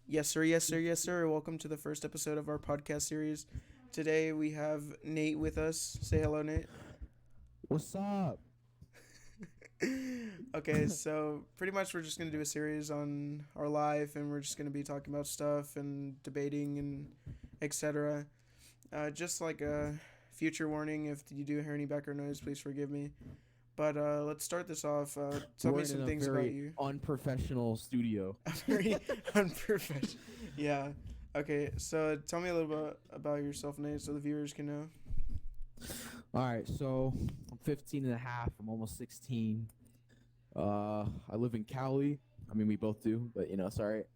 Yes, sir. Yes, sir. Yes, sir. Welcome to the first episode of our podcast series. Today we have Nate with us. Say hello, Nate. What's up? Okay, so pretty much we're just going to do a series on our life and we're just going to be talking about stuff and debating and etc. Just like a future warning, if you do hear any background noise, please forgive me. But let's start this off. Tell me We're some in a things about very you. unprofessional studio. Very unprofessional. Yeah. Okay, so tell me a little bit about yourself, Nate, so the viewers can know. All right, so I'm 15 and a half. I'm almost 16. I live in Cali. I mean, we both do, but it's all right.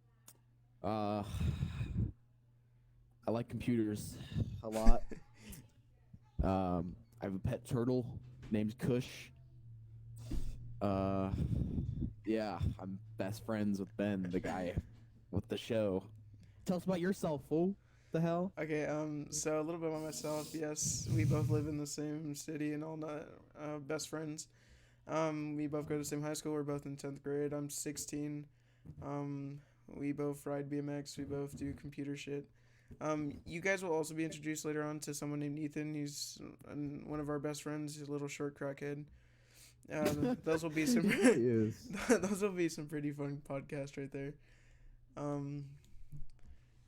I like computers a lot. I have a pet turtle named Kush. Yeah, I'm best friends with Ben, the guy with the show. Tell us about yourself, fool. The hell? Okay, so a little bit about myself. Yes, we both live in the same city and all that. Best friends. We both go to the same high school. We're both in 10th grade. I'm 16. We both ride BMX. We both do computer shit. You guys will also be introduced later on to someone named Ethan. He's one of our best friends. He's a little short crackhead. Those will be some. He really is. Those will be some pretty fun podcasts right there.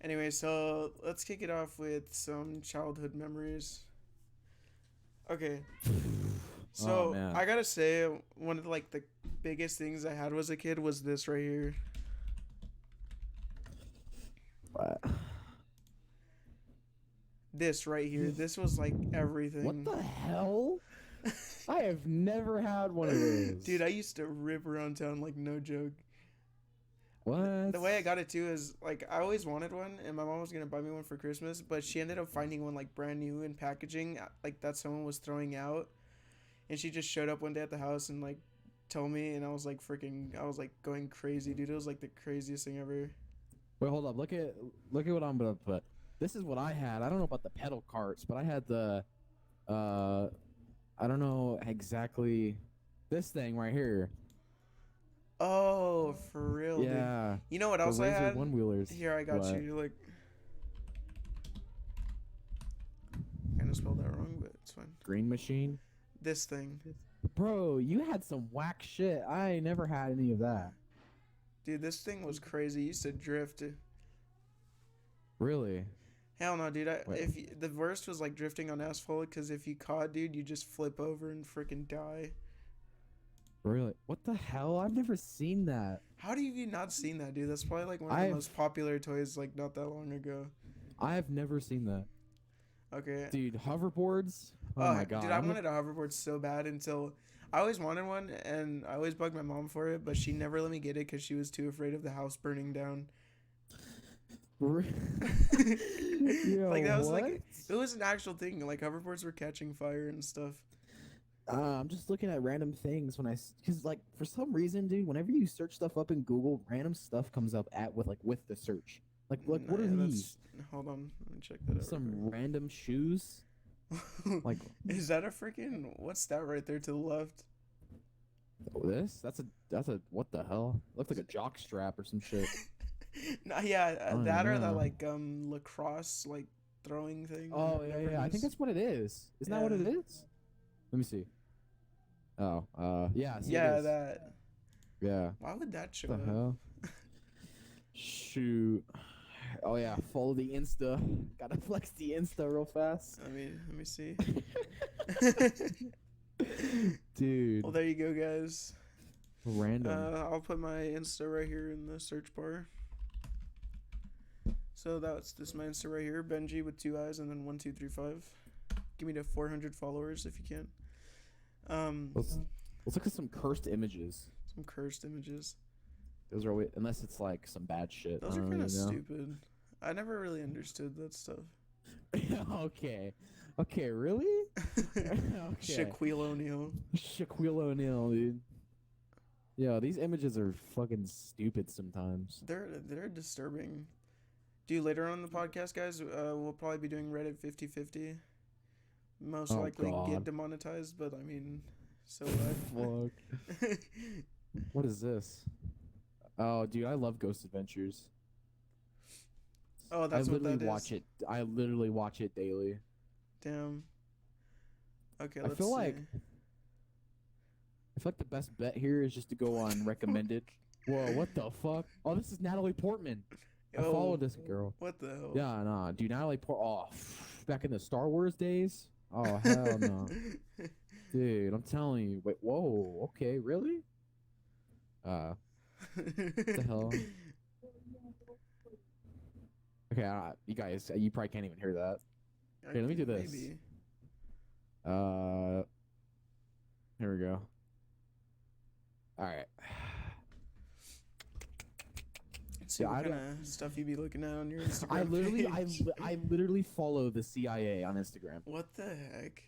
Anyway, so let's kick it off with some childhood memories. Okay. So man. I gotta say, one of the biggest things I had as a kid was this right here. What? This right here. This was like everything. What the hell? I have never had one of those. Dude, I used to rip around town like no joke. What? The way I got it too is like I always wanted one, and my mom was gonna buy me one for Christmas, but she ended up finding one like brand new in packaging, like that someone was throwing out, and she just showed up one day at the house and like told me, and I was like going crazy, dude. It was like the craziest thing ever. Wait, hold up. Look at what I'm gonna put. This is what I had. I don't know about the pedal carts, but I had the I don't know exactly this thing right here. Oh, for real, dude. Yeah. You know what The else I laser had? one-wheelers. Here, I got What? you. Like, I kind of spelled that wrong, but it's fine. Green machine. This thing. Bro, you had some whack shit. I never had any of that. Dude, this thing was crazy. It used to drift. Really? Hell no, dude. Wait. The worst was like drifting on asphalt, because if you caught, dude, you just flip over and freaking die. Really? What the hell? I've never seen that. How do you not seen that, dude? That's probably like one of the most popular toys like not that long ago. I have never seen that. Okay. Dude, hoverboards? Oh my god. Dude, I wanted a hoverboard so bad until I always wanted one, and I always bugged my mom for it, but she never let me get it because she was too afraid of the house burning down. Yo, Like that was what? like it was an actual thing. Like hoverboards were catching fire and stuff. I'm just looking at random things because like for some reason, dude, whenever you search stuff up in Google, random stuff comes up with the search. Like what are these? Hold on, let me check that out. Some random shoes? Like Is that a freaking what's that right there to the left? this? That's a what the hell? Looks like a jock strap or some shit. No, yeah, Oh, that or no. the like lacrosse like throwing thing. Oh or yeah, whatever it yeah. I think is. that's what it is. Isn't that what Yeah. it is? Let me see. Oh, yeah. See, it Yeah, is. that. Yeah. Why would that show What the up? hell? Shoot. Oh yeah, follow the Insta. Gotta flex the Insta real fast. Let me see. Dude. Well, there you go, guys. Random. I'll put my Insta right here in the search bar. So this is my Insta right here, Benji with 2 eyes and then 1235. Give me to 400 followers if you can. Let's look at some cursed images. Some cursed images. Those are always, unless it's like some bad shit. Those I are don't kind of really know. stupid. I never really understood that stuff. Okay. Okay, really? Okay. Shaquille O'Neal. Shaquille O'Neal, dude. Yeah, these images are fucking stupid sometimes. They're disturbing. Dude, later on in the podcast, guys, we'll probably be doing Reddit 50-50. Most Oh, likely get God. demonetized, but I mean, so what? Fuck. What is this? Oh, dude, I love Ghost Adventures. Oh, I that's what literally that watch is. it. I literally watch it daily. Damn. Okay, I let's feel see. like the best bet here is just to go on recommended. Whoa, what the fuck? Oh, this is Natalie Portman. I Oh, followed this girl. what the hell? Yeah, nah, dude, Natalie Portman. Oh, back in the Star Wars days. Oh hell no, dude. I'm telling you. Wait, whoa. Okay, really? What the hell? Okay, you guys, you probably can't even hear that. Okay, let me do this. Maybe. Here we go. All right. Let's see Yeah, what kind of stuff you be looking at on your Instagram I literally follow the CIA on Instagram. What the heck?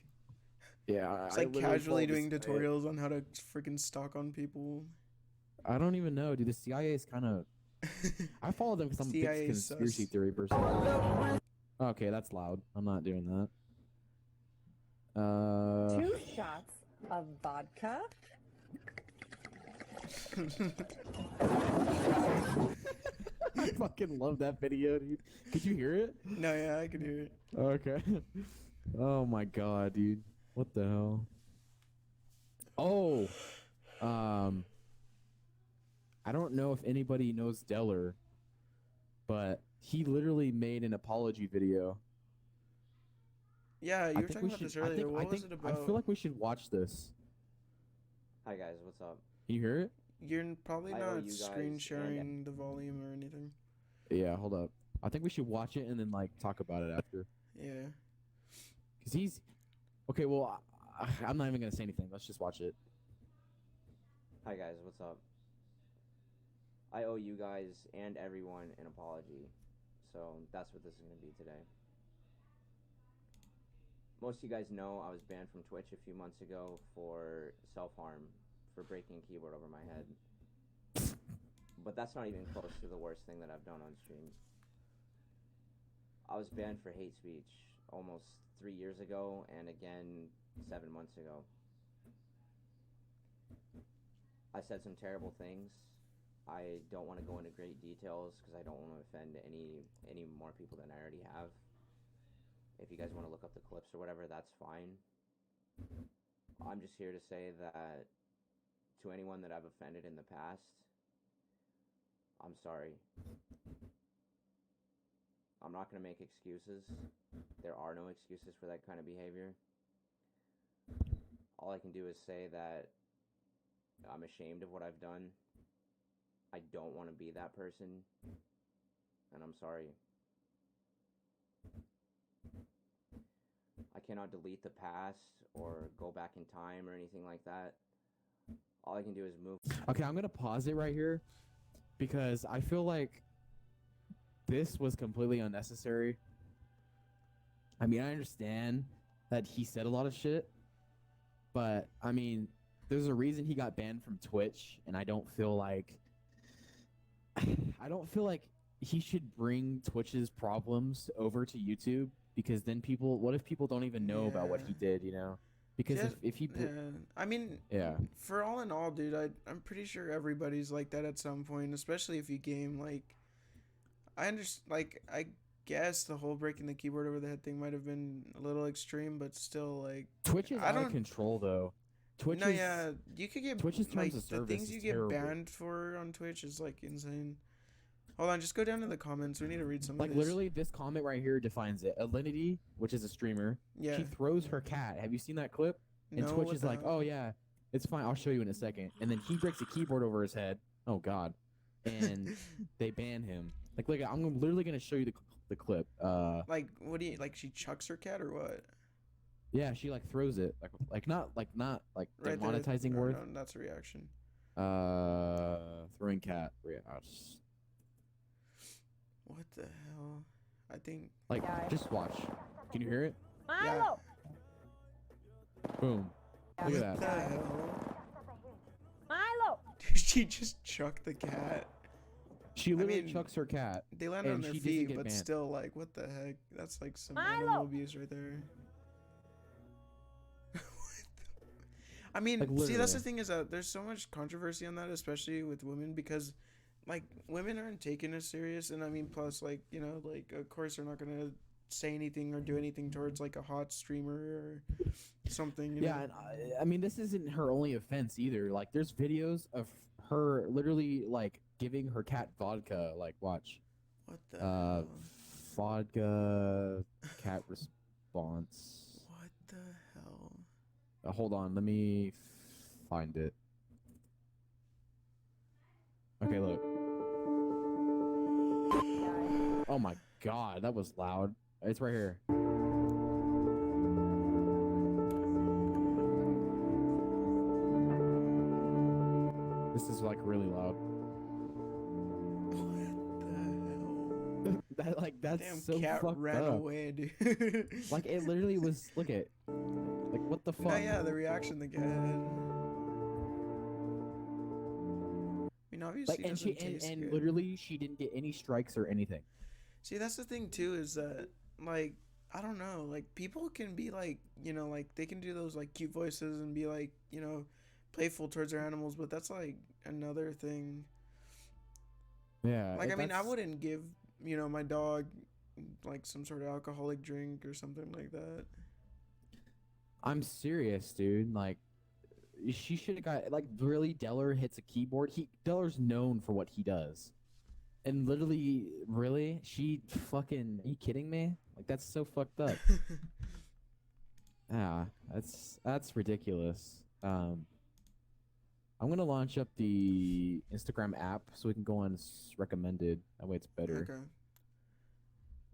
Yeah, It's I like literally casually follow the doing CIA. tutorials on how to freaking stalk on people. I don't even know, dude. The CIA is kind of. I follow them because I'm a big CIA conspiracy sus. theory person. Okay, that's loud. I'm not doing that. 2 shots of vodka. I fucking love that video, dude. Could you hear it? No, yeah, I could hear it. Okay. Oh my god, dude. What the hell? Oh. I don't know if anybody knows Deller, but he literally made an apology video. Yeah, you I were think talking we about should, this earlier. What was it I about? feel like we should watch this. Hi guys, what's up? Can you hear it? You're probably I owe not you guys screen and- sharing the volume or anything. Yeah, hold up. I think we should watch it and then like talk about it after. Yeah. Cause he's okay. Well, I'm not even gonna say anything. Let's just watch it. Hi guys, what's up? I owe you guys and everyone an apology, so that's what this is going to be today. Most of you guys know I was banned from Twitch a few months ago for self-harm, for breaking a keyboard over my head. But that's not even close to the worst thing that I've done on stream. I was banned for hate speech almost 3 years ago and again 7 months ago. I said some terrible things. I don't want to go into great details because I don't want to offend any more people than I already have. If you guys want to look up the clips or whatever, that's fine. I'm just here to say that to anyone that I've offended in the past, I'm sorry. I'm not going to make excuses. There are no excuses for that kind of behavior. All I can do is say that I'm ashamed of what I've done. I don't want to be that person, and I'm sorry. I cannot delete the past or go back in time or anything like that. All I can do is move. Okay, I'm gonna pause it right here because I feel like this was completely unnecessary. I mean, I understand that he said a lot of shit, but I mean, there's a reason he got banned from Twitch, and I don't feel like he should bring Twitch's problems over to YouTube, because then what if people don't even know about what he did, you know? Because Yeah, if he I mean, yeah. for all in all, dude, I'm pretty sure everybody's like that at some point, especially if you game. Like, I guess the whole breaking the keyboard over the head thing might have been a little extreme, but still, like, Twitch is I out of don't- control though. Twitch no, is, yeah, you could get Twitch's terms like of the service things is you get terrible. banned for on Twitch is like insane. Hold on, just go down to the comments. We need to read some Like of this. literally, this comment right here defines it. Alinity, which is a streamer, Yeah. she throws her cat. Have you seen that clip? And No, Twitch what is the like, hell? oh yeah, it's fine. I'll show you in a second. And then he breaks a keyboard over his head. Oh god. And they ban him. Like, look, I'm literally gonna show you the clip. Like, what do you like? She chucks her cat or what? Yeah, she like throws it. Like not like Right there. monetizing No, worth. no, that's a reaction. Throwing cat. Yeah, What the hell? I think. like Yeah. just watch. Can you hear it? Milo! Boom. Look at What that. the hell? Milo! Dude, she just chucked the cat. She literally mean, chucks her cat. They land on And their she doesn't feet, get but banned. still, like, what the heck? That's like some Milo! animal abuse right there. What the- I mean, Like, see, that's the literally. thing is that there's so much controversy on that, especially with women, because, like women aren't taking us serious, and I mean, plus like like of course they're not gonna say anything or do anything towards like a hot streamer or something. Yeah, and I mean, this isn't her only offense either. Like, there's videos of her literally like giving her cat vodka. Like, watch. What the Uh, hell? vodka cat response. What the hell? Hold on, let me find it. Okay, look. Oh my god, that was loud. It's right here. This is like really loud. What the hell? That like that's Damn so cat fucked ran up. away, dude. Like it literally was. Look at. Like what the fuck? No, yeah, the reaction the cat had. I mean, obviously, Like and she and good. literally she didn't get any strikes or anything. See, that's the thing too, is that like I don't know, like people can be like like they can do those like cute voices and be like playful towards their animals, but that's like another thing. Yeah. Like I mean, I that's- wouldn't give my dog like some sort of alcoholic drink or something like that. I'm serious, dude. Like, she should have got like really. Deller hits a keyboard. Deller's known for what he does, and literally, really, she fucking. Are you kidding me? Like that's so fucked up. Yeah, that's ridiculous. I'm gonna launch up the Instagram app so we can go on recommended. That way it's better. Okay.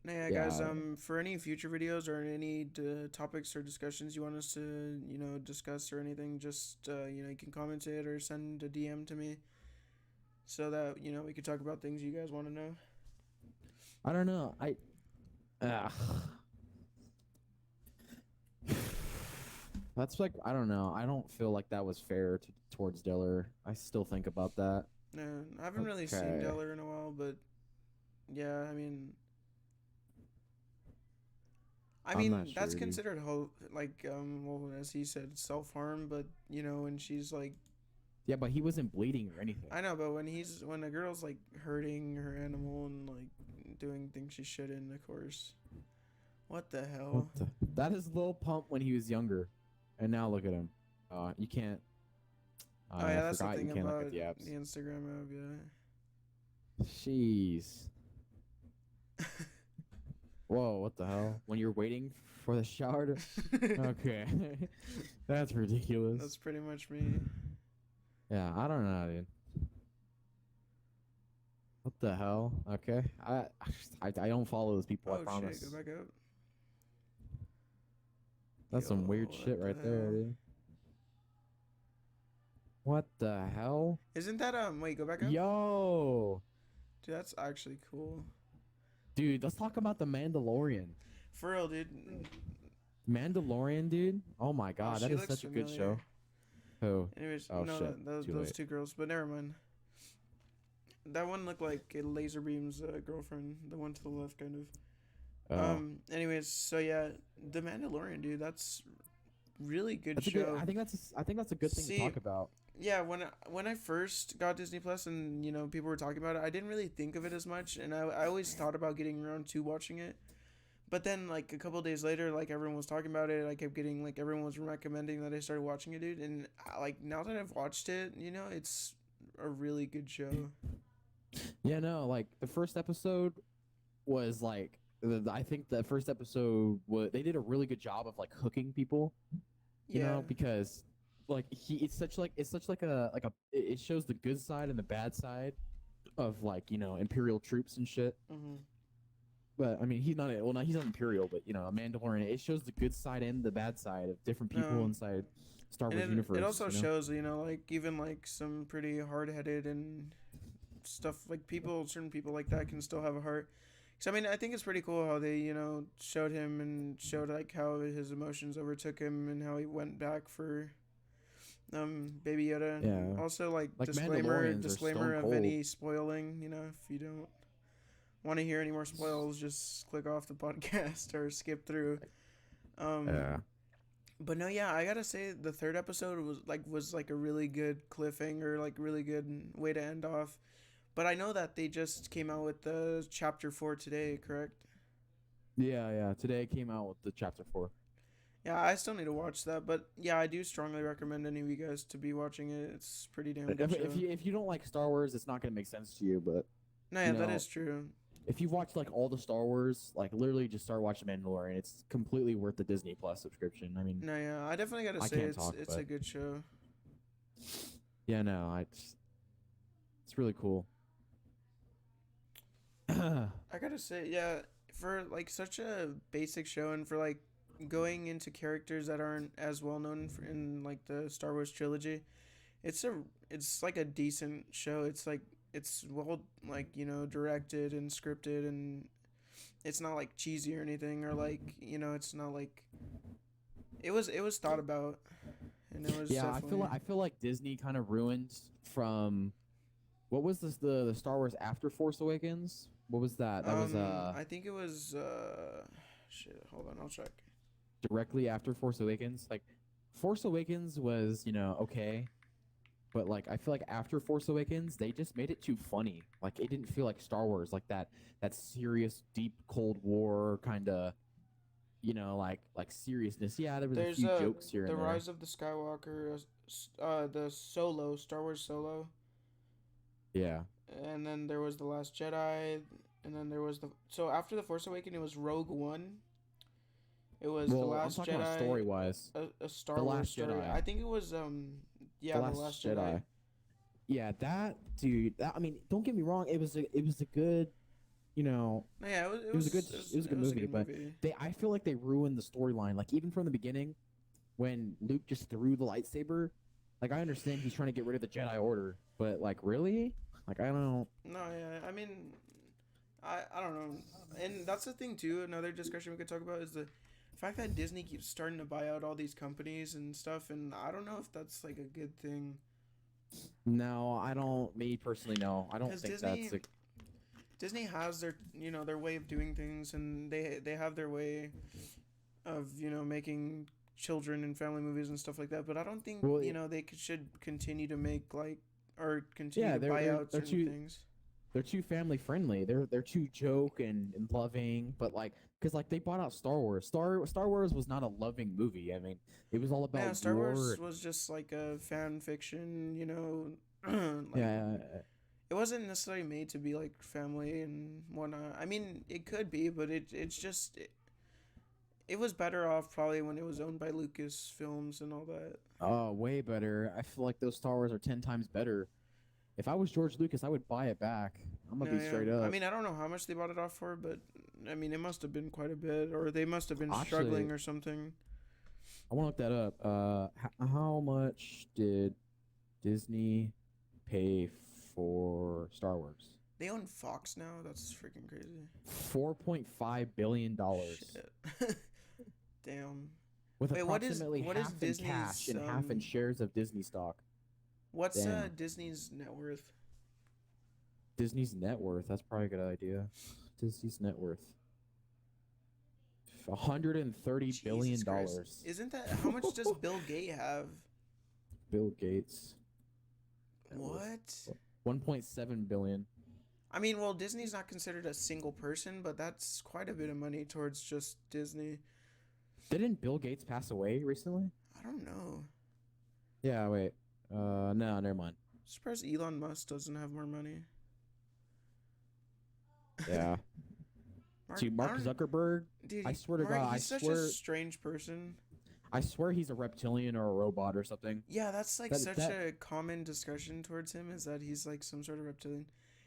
Now, yeah, guys. Yeah. For any future videos or any topics or discussions you want us to, discuss or anything, just you can comment it or send a DM to me, so that we could talk about things you guys want to know. I don't know. That's like I don't know. I don't feel like that was fair towards Diller. I still think about that. No, I haven't really seen Okay. Deller in a while, but yeah, I mean, I'm not that's sure, dude. considered well, as he said, self-harm, but when she's like, Yeah, but he wasn't bleeding or anything. I know, but when a girl's like hurting her animal and like doing things she shouldn't, of course. What the hell? That is Lil Pump when he was younger, and now look at him. You can't. Oh yeah, that's the forgot thing you can't look about at the apps. the Instagram app, yeah. Jeez. Whoa, what the hell? When you're waiting for the shower to... Okay. That's ridiculous. That's pretty much me. Yeah, I don't know, dude. What the hell? Okay. I don't follow those people, I Oh promise. shit, go back up. That's some weird Yo, shit what right the there, hell? dude. What the hell? Isn't that wait, go back up? Yo! Dude, that's actually cool. Dude, let's talk about the Mandalorian. For real, dude. Mandalorian, dude? Oh my god, that she is looks such a good familiar. show. Who? Anyways, Oh, no, shit. those Too late. two girls, but never mind. That one looked like a Laserbeam's girlfriend, the one to the left, kind of. Oh. Anyways, so yeah, The Mandalorian, dude, that's really good That's a show. good, I think that's a good thing See, to talk about. Yeah, when I first got Disney Plus and people were talking about it, I didn't really think of it as much, and I always thought about getting around to watching it. But then like a couple of days later, like everyone was talking about it, I kept getting like everyone was recommending that I started watching it, dude. And like now that I've watched it, it's a really good show. Yeah, no, like the first episode was like I think the first episode they did a really good job of like hooking people, you Yeah. know, because like it's such like it shows the good side and the bad side of like Imperial troops and shit. Mm-hmm. But I mean, he's not Imperial, but a Mandalorian. It shows the good side and the bad side of different people No. inside Star And Wars universe. it also you know? shows, like even like some pretty hard-headed and stuff like certain people like that can still have a heart. So I mean, I think it's pretty cool how they, showed him and showed like how his emotions overtook him and how he went back for Baby Yoda. Yeah. Also like Mandalorians are disclaimer stone of any cold. spoiling, if you don't want to hear any more spoils, just click off the podcast or skip through. Yeah. But no, yeah, I gotta say the third episode was like a really good cliffhanger, like really good way to end off. But I know that they just came out with the chapter 4 today, correct? Yeah. Today it came out with the chapter 4. Yeah, I still need to watch that, but yeah, I do strongly recommend any of you guys to be watching it. It's pretty damn good show. If you don't like Star Wars, it's not gonna make sense to you. But No, yeah, that know, is true. if you've watched like all the Star Wars, like literally just start watching Mandalorian. It's completely worth the Disney Plus subscription. I mean, No, yeah, I definitely gotta I say can't it's talk, it's but- a good show. yeah, no, it's really cool. I gotta say, yeah, for like such a basic show and for like going into characters that aren't as well known in like the Star Wars trilogy, it's like a decent show. It's like it's well like directed and scripted, and it's not like cheesy or anything, or like it's not like it was thought about, and it was Yeah, definitely... I feel like Disney kind of ruined from what was this the Star Wars after Force Awakens? What was that? That was I think it was shit. Hold on, I'll check. directly after Force Awakens. Like Force Awakens was, okay, but like I feel like after Force Awakens, they just made it too funny. Like it didn't feel like Star Wars, like that serious, deep Cold War kind of, like seriousness. Yeah, there was a few jokes here the and there. Rise of the Skywalker, the Solo, Star Wars Solo, Yeah. and then there was the Last Jedi, and then there was so after the Force Awakens, it was Rogue One. It was the Last I'm talking Jedi. about story wise. A Star The Wars Last story. Jedi. I think it was yeah, The Last Jedi. Yeah, that dude. I mean, don't get me wrong. It was a good, No, yeah, it was a good movie, but I feel like they ruined the storyline. Like even from the beginning, when Luke just threw the lightsaber, like I understand he's trying to get rid of the Jedi Order, but like really, like I don't. No, yeah, I mean, I don't know, and that's the thing too. Another discussion we could talk about is the fact that Disney keeps starting to buy out all these companies and stuff, and I don't know if that's like a good thing. No, I don't. Me personally, no, I don't 'Cause think Disney- that's. Disney has their their way of doing things, and they have their way of making children and family movies and stuff like that. But I don't think Well, they should continue to make like or continue Yeah, to buy out they're certain too- things. They're too family friendly. They're too joke and loving, but like, cause like they bought out Star Wars. Star Wars was not a loving movie. I mean, it was all about Yeah, Star war. Wars was just like a fan fiction, like, Yeah, it wasn't necessarily made to be like family and whatnot. I mean, it could be, but it's just it was better off probably when it was owned by Lucasfilms and all that. oh, way better. I feel like those Star Wars are 10 times better. If I was George Lucas, I would buy it back. I'm gonna No, be yeah. straight up. I mean, I don't know how much they bought it off for, but I mean, it must have been quite a bit, or they must have been Actually- struggling or something. I want to look that up. How much did Disney pay for Star Wars? They own Fox now. That's freaking crazy. $4.5 billion. Shit. Damn. With Wait, what is- approximately what is half in Disney's, cash and half in shares of Disney stock. What's Damn. Disney's net worth? Disney's net worth. That's probably a good idea. Disney's net worth. $130 billion. Jesus Christ. Isn't that how much does Bill Gates have? Bill Gates. net worth. What? 1.7 billion. I mean, well, Disney's not considered a single person, but that's quite a bit of money towards just Disney. Didn't Bill Gates pass away recently? I don't know. Yeah, wait. No, never mind. Surprised Elon Musk doesn't have more money. Yeah. Dude, Mark I don't- Zuckerberg, Dude, I swear to Mark, God, he's such a swear- strange person. I swear he's a reptilian or a robot or something. Yeah, that's like That- such that- a common discussion towards him, is that he's like some sort of reptilian,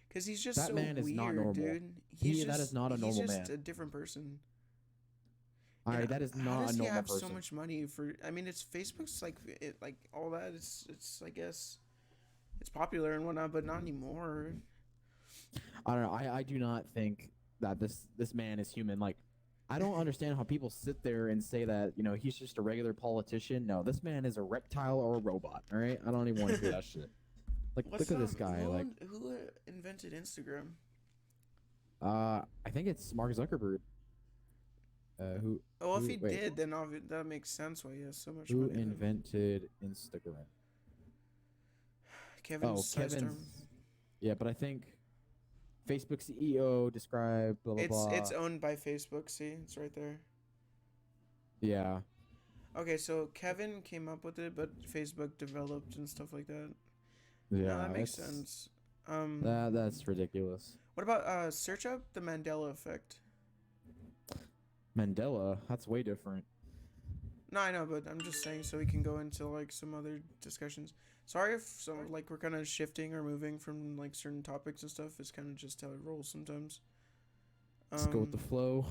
because he's just That so man is weird, not normal. dude. He's That is not a normal He's just man. a different person. All And right, that is how not does a he normal have person. so much money for? I mean, it's Facebook's like like all that. It's I guess it's popular and whatnot, but not anymore. I don't know. I do not think that this man is human. Like, I don't understand how people sit there and say that he's just a regular politician. No, this man is a reptile or a robot. All right, I don't even want to hear that shit. Like, look at this guy. Who invented Instagram? I think it's Mark Zuckerberg. Who Oh, if who- he wait, did, then that makes sense why he has so much who money. then. invented Instagram? Kevin Oh, Systrom. Kevin's. Yeah, but I think Facebook CEO described blah blah blah. It's owned by Facebook. See, it's right there. Yeah. Okay, so Kevin came up with it, but Facebook developed and stuff like that. Yeah. No, that makes it's- sense. That's ridiculous. What about search up the Mandela effect? Mandela, that's way different. No, I know, but I'm just saying so we can go into like some other discussions. Sorry if some like we're kind of shifting or moving from like certain topics and stuff. It's kind of just how it rolls sometimes. Let's go with the flow.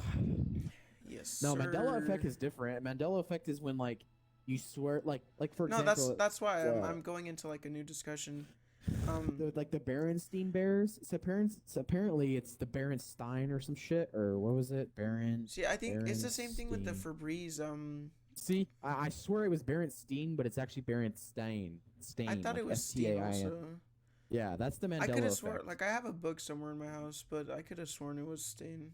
Yes. No, sir. Mandela effect is different. Mandela effect is when like you swear like for No, example. that's why yeah. I'm going into like a new discussion. Like the Berenstein Bears. So apparently it's the Berenstein or some shit, or what was it? See, I think it's the same thing with the Berenstein. Febreze. See, I swear it was Berenstein, but it's actually Berenstein. Stain. I thought like it was steam S-T-A-I-N. also. Yeah, that's the Mandela I could have effect. sworn, like I have a book somewhere in my house, but I could have sworn it was stain.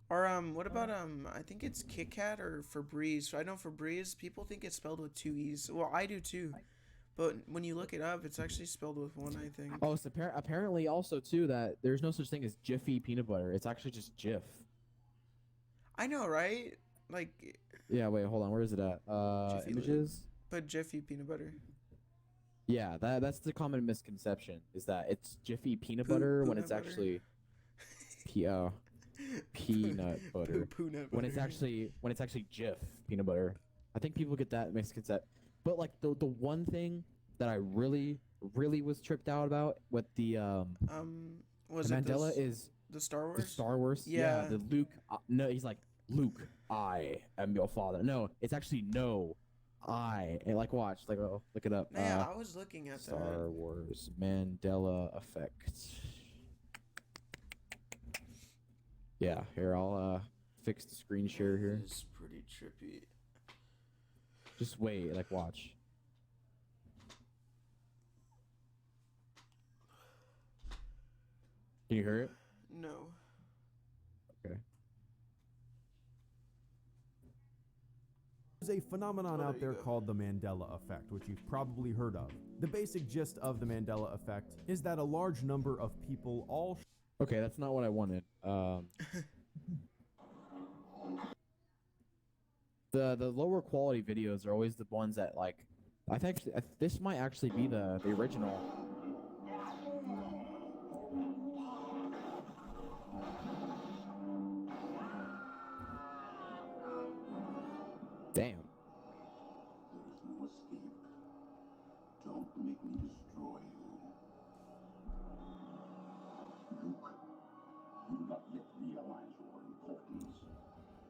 Or what about I think it's Kit Kat or Febreze. So I know Febreze, people think it's spelled with 2 E's. Well, I do too. But when you look it up, it's actually spelled with 1, I think. Oh, so apparently also too that there's no such thing as Jiffy peanut butter. It's actually just Jif. I know, right? Like, Yeah, wait, hold on. Where is it at? Jiffy Lube. Images. but Jiffy peanut butter. Yeah, that's the common misconception is that it's Jiffy peanut Poo- butter when peanut it's butter. actually peanut butter. Peanut When it's actually Jif peanut butter. I think people get that misconception. But like the one thing that I really was tripped out about with the was the it Mandela this, is the Star Wars? the Star Wars. Yeah. The Luke. No, he's like Luke. I am your father. No, it's actually no. I and like watch like oh look it up. Yeah, I was looking at Star that. Wars Mandela effect. Yeah, here I'll fix the screen share here. It's pretty trippy. Just wait, like watch. Can you hear it? No. Okay. There's a phenomenon Oh, out there there you go. called the Mandela effect, which you've probably heard of. The basic gist of the Mandela effect is that a large number of people all Okay, that's not what I wanted. The lower quality videos are always the ones that like I think this might actually be the original. Damn. There is no escape. Don't make me destroy you. Luke, you do not yet realize your importance.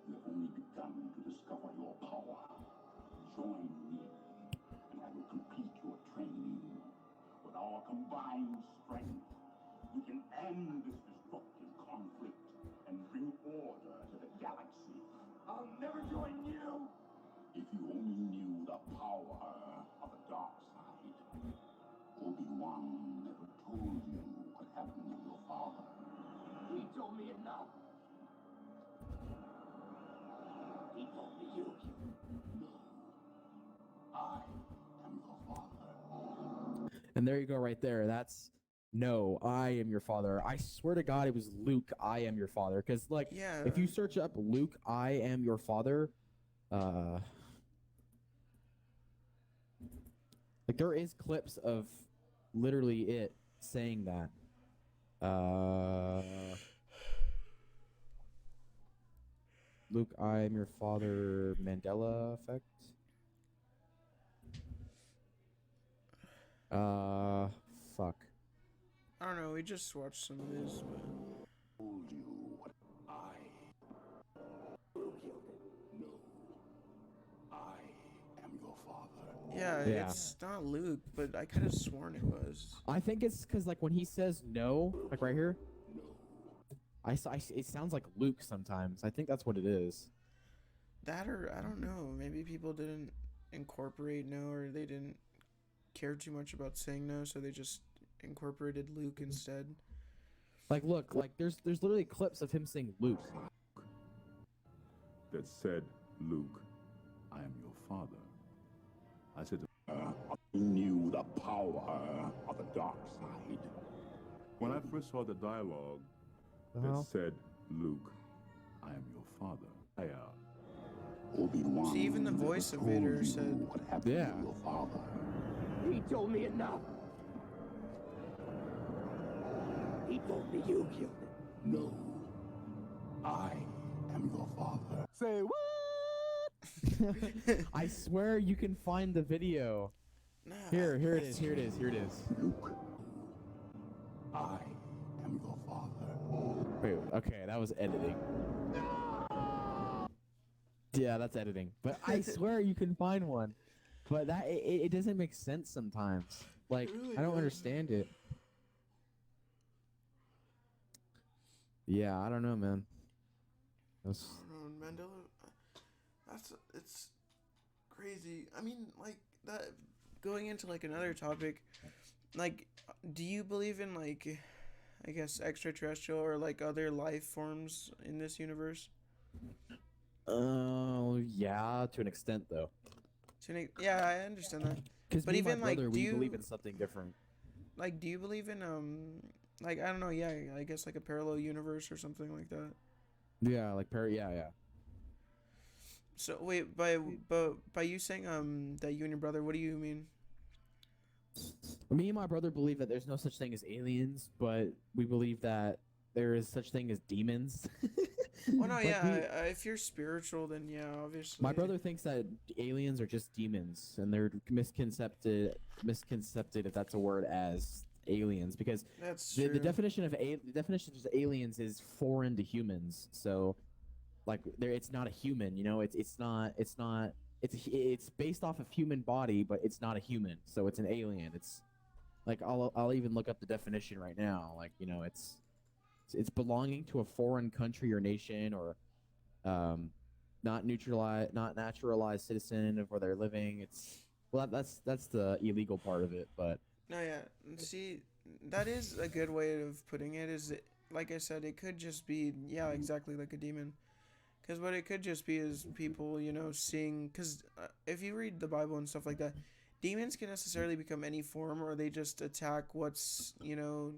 You have only begun to discover your power. Join me, and I will complete your training. With our combined strength, we can end this destructive conflict and bring order to the galaxy. I'll never join you! If you only knew the power of the dark side, Obi-Wan never told you what happened to your father. He told me enough. He told me you. No. I am your father. And there you go right there. That's no, I am your father. I swear to God it was Luke, I am your father. Cause like Yeah. if you search up Luke, I am your father, like there is clips of literally it saying that. Luke, I am your father, Mandela effect. Fuck. I don't know. We just watched some of this, but Told you what I will kill him. No. I am your father. yeah, Yeah. it's not Luke, but I could have sworn it was. I think it's because like when he says no, like right here, it sounds like Luke sometimes. I think that's what it is. That or I don't know. Maybe people didn't incorporate no, or they didn't care too much about saying no, so they just incorporated Luke instead. Like look, like there's literally clips of him saying Luke. That said, Luke, I am your father. I said, I knew the power of the dark side. When I first saw the dialogue, Uh-huh. it said, Luke, I am your father. Obi-Wan See, even the voice of told Vader you said- what happened Yeah. to your father. He told me enough. He told me you killed him. No, I am your father. Say what? I swear you can find the video. Nah. Here it is. Here it is. Here it is. Luke, I am your father. Wait, okay, that was editing. Yeah, that's editing. But I swear you can find one. But that it doesn't make sense sometimes. Like, really I don't doesn't. understand it. Yeah, I don't know, man. That's, I don't know, Mandela. It's crazy. I mean, like that. Going into like another topic, like, do you believe in like, I guess extraterrestrial or like other life forms in this universe? yeah, to an extent though. Yeah, I understand that. Because But me and even, my like, brother, do we you- believe in something different. Like, do you believe in like I don't know, yeah, I guess like a parallel universe or something like that. Yeah, like yeah. So wait, by you saying that you and your brother, what do you mean? Me and my brother believe that there's no such thing as aliens, but we believe that there is such thing as demons. Well, no, Like, yeah, if you're spiritual, then yeah, obviously. my brother thinks that aliens are just demons, and they're misconcepted if that's a word, as aliens, because That's the true. definition of aliens is foreign to humans. So, like, it's not a human. You know, it's based off of human body, but it's not a human. So it's an alien. It's like I'll even look up the definition right now. Like, you know, it's belonging to a foreign country or nation, or not naturalized citizen of where they're living. That's the illegal part of it. But No, yeah. See, that is a good way of putting it. Is it, like I said, it could just be, yeah, exactly like a demon. Because what it could just be is people, you know, seeing. Because if you read the Bible and stuff like that, demons can necessarily become any form, or they just attack what's, you know,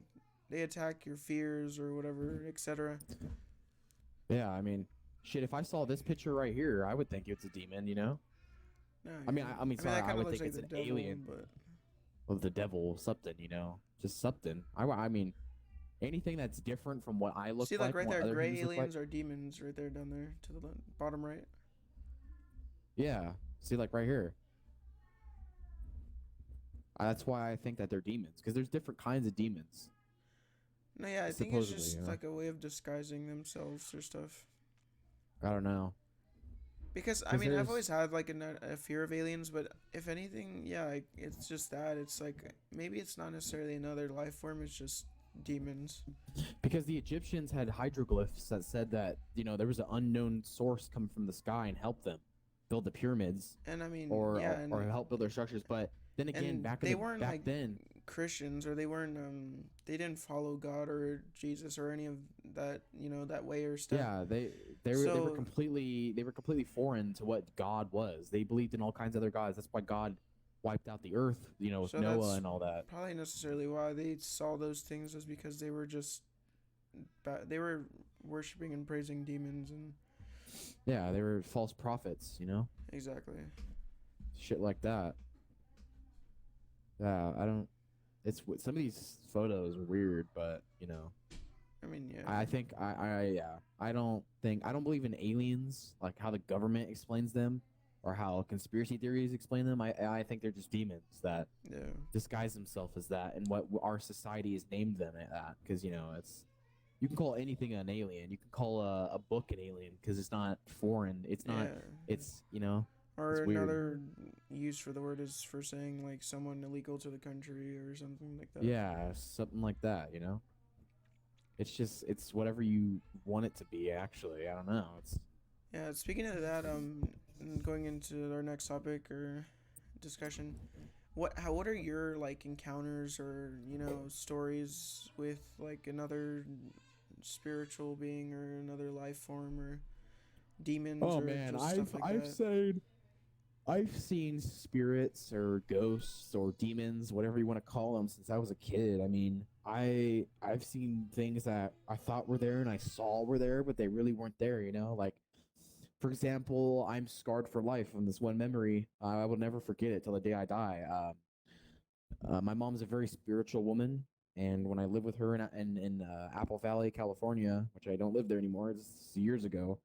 they attack your fears or whatever, etc. yeah, I mean, shit. If I saw this picture right here, I would think it's a demon. You know, No, I mean, yeah. I mean, sorry, that I kinda would looks think like it's the an devil, alien. but Of the devil, something, you know, just something. I mean, anything that's different from what I look see, like. like right and what there, other gray humans look aliens like. are demons right there down there to the bottom right. Yeah, see, like right here. That's why I think that they're demons, because there's different kinds of demons. No, yeah, I think it's Supposedly, just yeah. like a way of disguising themselves or stuff. I don't know. Because I 'Cause mean, I've there's- always had like a fear of aliens, but if anything, yeah, it's just that it's like maybe it's not necessarily another life form; it's just demons. Because the Egyptians had hieroglyphs that said that, you know, there was an unknown source come from the sky and helped them build the pyramids, And I mean, or yeah, and, or help build their structures. But then again, and back they weren't like then, Christians, or they weren't they didn't follow God or Jesus or any of that, you know, that way or stuff. yeah, they were So- completely foreign to what God was. They believed in all kinds of other gods. That's why God wiped out the earth, you know, with So Noah that's and all that. Probably necessarily why they saw those things was because they were just they were worshiping and praising demons and Yeah, they were false prophets, you know, exactly. shit like that. Yeah, I don't. It's some of these photos are weird, but you know, I mean, yeah. I think I don't believe in aliens, like how the government explains them, or how conspiracy theories explain them. I think they're just demons that Yeah. disguise themselves as that, and what our society has named them at that. Because you know, you can call anything an alien. You can call a book an alien because it's not foreign. It's not. Yeah. It's, you know. Or it's weird. another use for the word is for saying like someone illegal to the country or something like that. Yeah, something like that. You know. It's whatever you want it to be. Actually, I don't know. It's Yeah. Speaking of that, and going into our next topic or discussion, what are your like encounters or, you know, stories with like another spiritual being or another life form or demons Oh or man, just stuff like that? I've seen spirits or ghosts or demons, whatever you want to call them, since I was a kid. I mean, I've seen things that I thought were there and I saw were there, but they really weren't there. You know, like for example, I'm scarred for life from this one memory. I will never forget it till the day I die. My mom's a very spiritual woman, and when I lived with her in Apple Valley, California, which I don't live there anymore, it's years ago,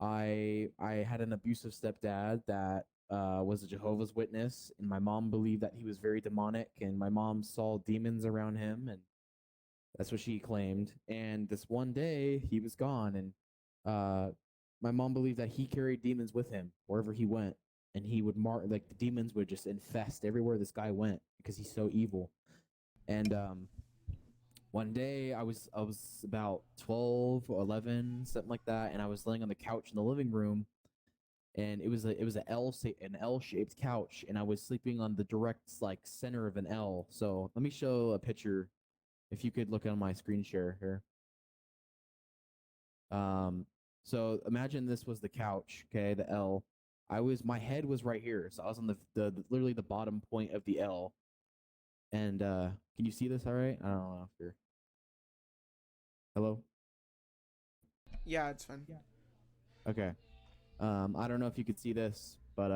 I had an abusive stepdad that was a Jehovah's Witness, and my mom believed that he was very demonic, and my mom saw demons around him, and that's what she claimed. And this one day, he was gone, and uh, my mom believed that he carried demons with him wherever he went, and he would mark like the demons would just infest everywhere this guy went because he's so evil. And one day I was about 12 or 11, something like that, and I was laying on the couch in the living room, and it was an L-shaped couch, and I was sleeping on the direct like center of an L. So let me show a picture. If you could look on my screen share here. Um, so imagine this was the couch, okay, the L. My head was right here, so I was on the literally the bottom point of the L. And can you see this all right? I don't know if you're hello. Yeah, it's fine. Okay. I don't know if you could see this, but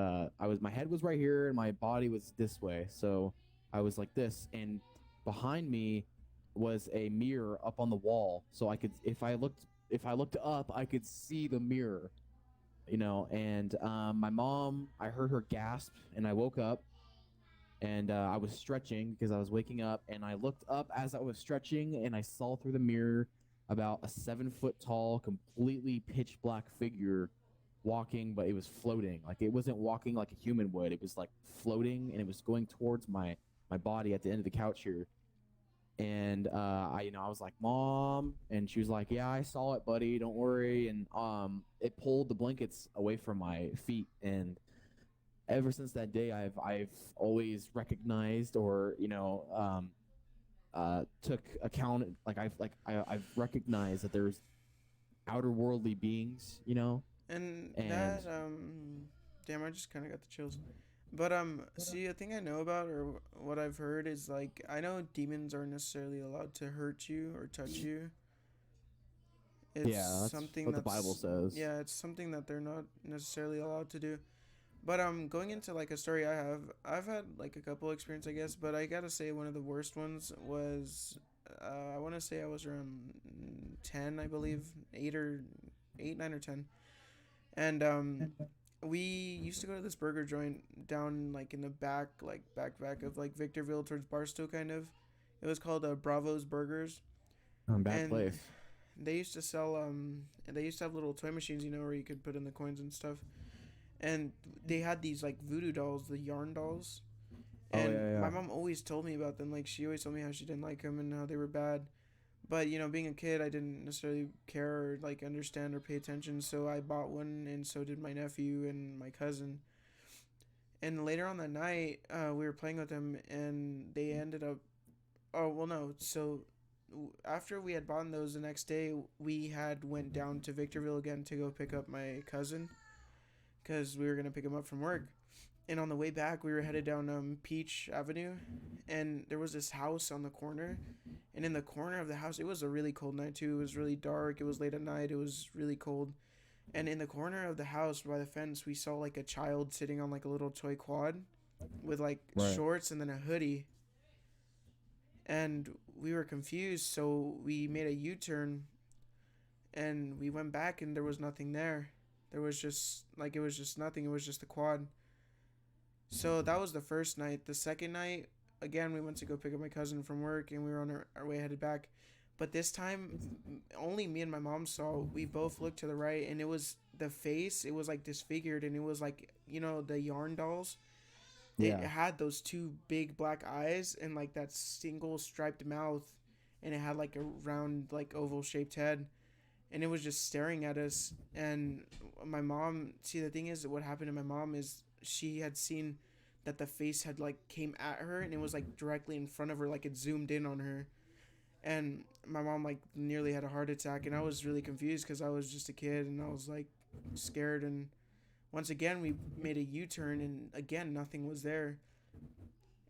my head was right here and my body was this way. So I was like this, and behind me was a mirror up on the wall. So I could if I looked up, I could see the mirror. You know, and my mom, I heard her gasp, and I woke up, and I was stretching because I was waking up, and I looked up as I was stretching, and I saw through the mirror about a 7 foot tall, completely pitch black figure walking, but it was floating. Like it wasn't walking like a human would. It was like floating, and it was going towards my body at the end of the couch here. And I was like, Mom, and she was like, yeah, I saw it, buddy, don't worry. And it pulled the blankets away from my feet, and ever since that day, I've always recognized, or took account, I've recognized that there's outer worldly beings, And and that damn, I just kind of got the chills. But see, a thing I know about, or what I've heard, is like I know demons aren't necessarily allowed to hurt you or touch you. It's yeah, that's something what the Bible says. yeah, it's something that they're not necessarily allowed to do. But going into like a story I've had like a couple experience, I guess, but I gotta say one of the worst ones was I want to say I was around 10, I believe, 8, 9 or 10, and we used to go to this burger joint down like in the back, like back of like Victorville towards Barstow, kind of. It was called Bravo's Burgers, Bad and place. they used to sell they used to have little toy machines, where you could put in the coins and stuff. And they had these like voodoo dolls, the yarn dolls. And Yeah, my yeah. mom always told me about them. Like she always told me how she didn't like them and how they were bad. But being a kid, I didn't necessarily care or like understand or pay attention. So I bought one, and so did my nephew and my cousin. And later on that night, we were playing with them, and they ended up. Oh well, no. So after we had bought those, the next day we had went down to Victorville again to go pick up my cousin because we were gonna pick him up from work. And on the way back, we were headed down Peach Avenue, and there was this house on the corner. And in the corner of the house, it was a really cold night too. It was really dark. It was late at night. It was really cold. And in the corner of the house by the fence, we saw like a child sitting on like a little toy quad with like Right. shorts and then a hoodie. And we were confused, so we made a U-turn and we went back, and there was nothing there. There was just like it was just nothing. It was just a quad. So that was the first night. The second night, again, we went to go pick up my cousin from work, and we were on our way headed back. But this time, only me and my mom saw. We both looked to the right, and it was the face. It was like disfigured, and it was like the yarn dolls. It Yeah. had those two big black eyes and like that single striped mouth, and it had like a round, like oval shaped head, and it was just staring at us. And my mom, see, the thing is, what happened to my mom is she had seen that the face had like came at her, and it was like directly in front of her, like it zoomed in on her. And my mom like nearly had a heart attack, and I was really confused because I was just a kid, and I was like scared. And once again we made a U-turn, and again nothing was there.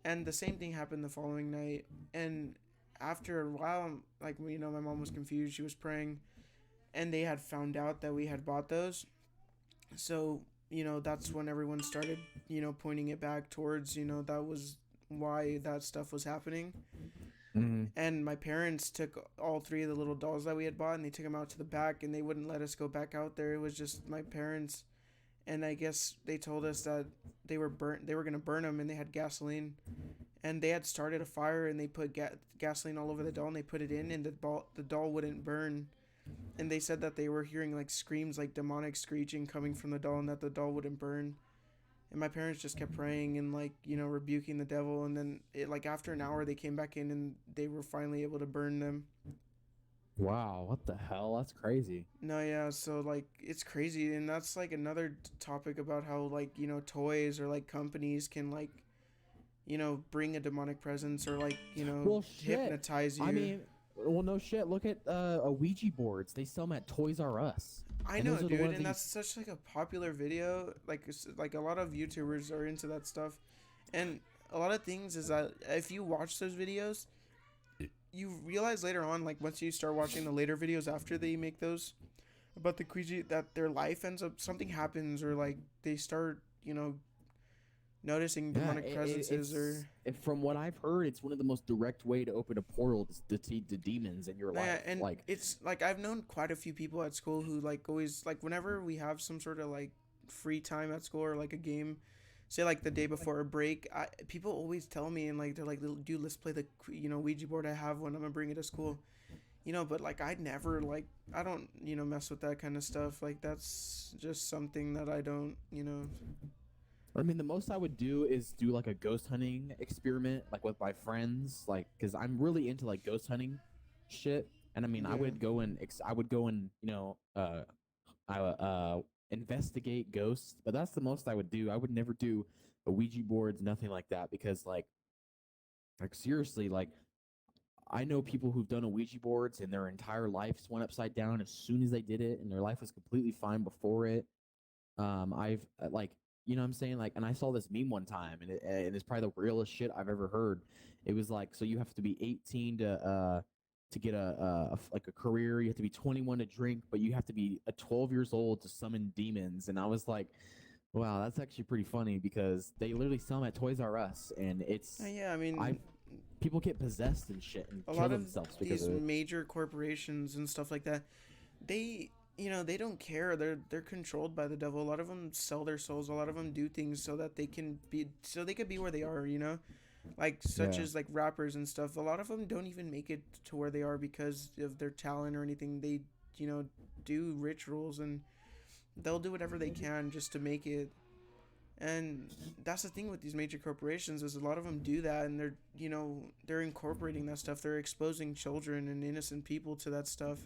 And the same thing happened the following night. And after a while, like, you know, my mom was confused. She was praying, and they had found out that we had bought those. So, you know, that's when everyone started, you know, pointing it back towards, you know, that was why that stuff was happening. Mm-hmm. And my parents took all three of the little dolls that we had bought, and they took them out to the back, and they wouldn't let us go back out there. It was just my parents, and I guess they told us that they were going to burn them, and they had gasoline, and they had started a fire, and they put gasoline all over the doll, and they put it in, and the doll wouldn't burn. And they said that they were hearing like screams, like demonic screeching coming from the doll, and that the doll wouldn't burn. And my parents just kept praying and, like, you know, rebuking the devil. And then like after an hour, they came back in, and they were finally able to burn them. Wow, what the hell? That's crazy. No, yeah, so like it's crazy, and that's like another topic about how, like, you know, toys or like companies can, like, you know, bring a demonic presence or, like, you know, Well, shit. hypnotize you. I mean, well, no shit. Look at Ouija boards. They sell them at Toys R Us. I And know, those are the dude, ones and that you- that's such like a popular video. Like a lot of YouTubers are into that stuff, and a lot of things is that if you watch those videos, you realize later on, like once you start watching the later videos after they make those about the Ouija, that their life ends up, something happens, or like they start, you know, noticing demonic presences, or from what I've heard, it's one of the most direct way to open a portal to the demons in your yeah, life. and Like, it's like I've known quite a few people at school who like always, like whenever we have some sort of like free time at school or like a game, say like the day before a break, people always tell me, and like they're like, dude, let's play the, you know, Ouija board I have one, I'm gonna bring it to school, you know. But like I'd never, like, I don't, you know, mess with that kind of stuff. Like that's just something that I don't, you know. I mean, the most I would do is do like a ghost hunting experiment, like with my friends, like, because I'm really into like ghost hunting shit. And I mean, I Yeah. would go and you know, investigate ghosts, but that's the most I would do. I would never do a Ouija boards, nothing like that, because like seriously, like I know people who've done a Ouija boards and their entire lives went upside down as soon as they did it, and their life was completely fine before it. I've like, you know what I'm saying? Like, and I saw this meme one time, and it's probably the realest shit I've ever heard. It was like, so you have to be 18 to get like a career. You have to be 21 to drink, but you have to be 12 years old to summon demons. And I was like, wow, that's actually pretty funny, because they literally sell them at Toys R Us, and it's Yeah, I mean, people get possessed and shit and a kill lot of themselves because these of it. major corporations and stuff like that, they, you know, they don't care. They're controlled by the devil. A lot of them sell their souls. A lot of them do things so that they can be, so they could be where they are, you know, like such Yeah. as like rappers and stuff. A lot of them don't even make it to where they are because of their talent or anything. They, you know, do rituals, and they'll do whatever they can just to make it. And that's the thing with these major corporations, is a lot of them do that, and they're, you know, they're incorporating that stuff. They're exposing children and innocent people to that stuff.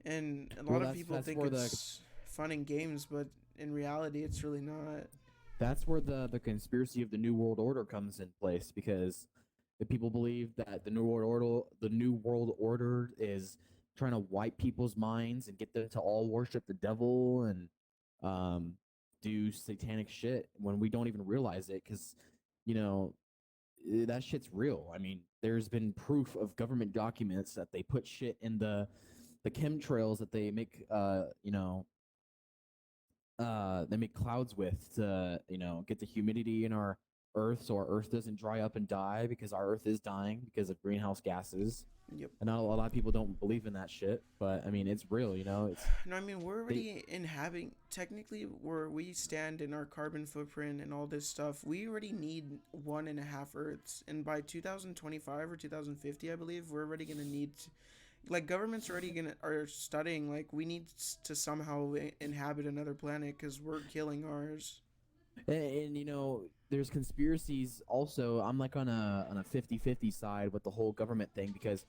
And a lot Well, of that's- people that's think where it's fun and games, but in reality, it's really not. That's where the conspiracy of the New World Order comes in place, because the people believe that the New World Order is trying to wipe people's minds and get them to all worship the devil and do satanic shit when we don't even realize it, because you know that shit's real. I mean, there's been proof of government documents that they put shit in the chemtrails that they make you know they make clouds with to, you know, get the humidity in our earth so our earth doesn't dry up and die, because our earth is dying because of greenhouse gases. Yep. And a lot of people don't believe in that shit, but I mean, it's real, you know. It's No, I mean, we're already inhabiting, technically, where we stand in our carbon footprint and all this stuff, we already need 1.5 Earths. And by 2025 or 2050, I believe, we're already going to need, like, governments are studying, like, we need to somehow inhabit another planet because we're killing ours. and you know, there's conspiracies also. I'm like on a 50-50 side with the whole government thing, because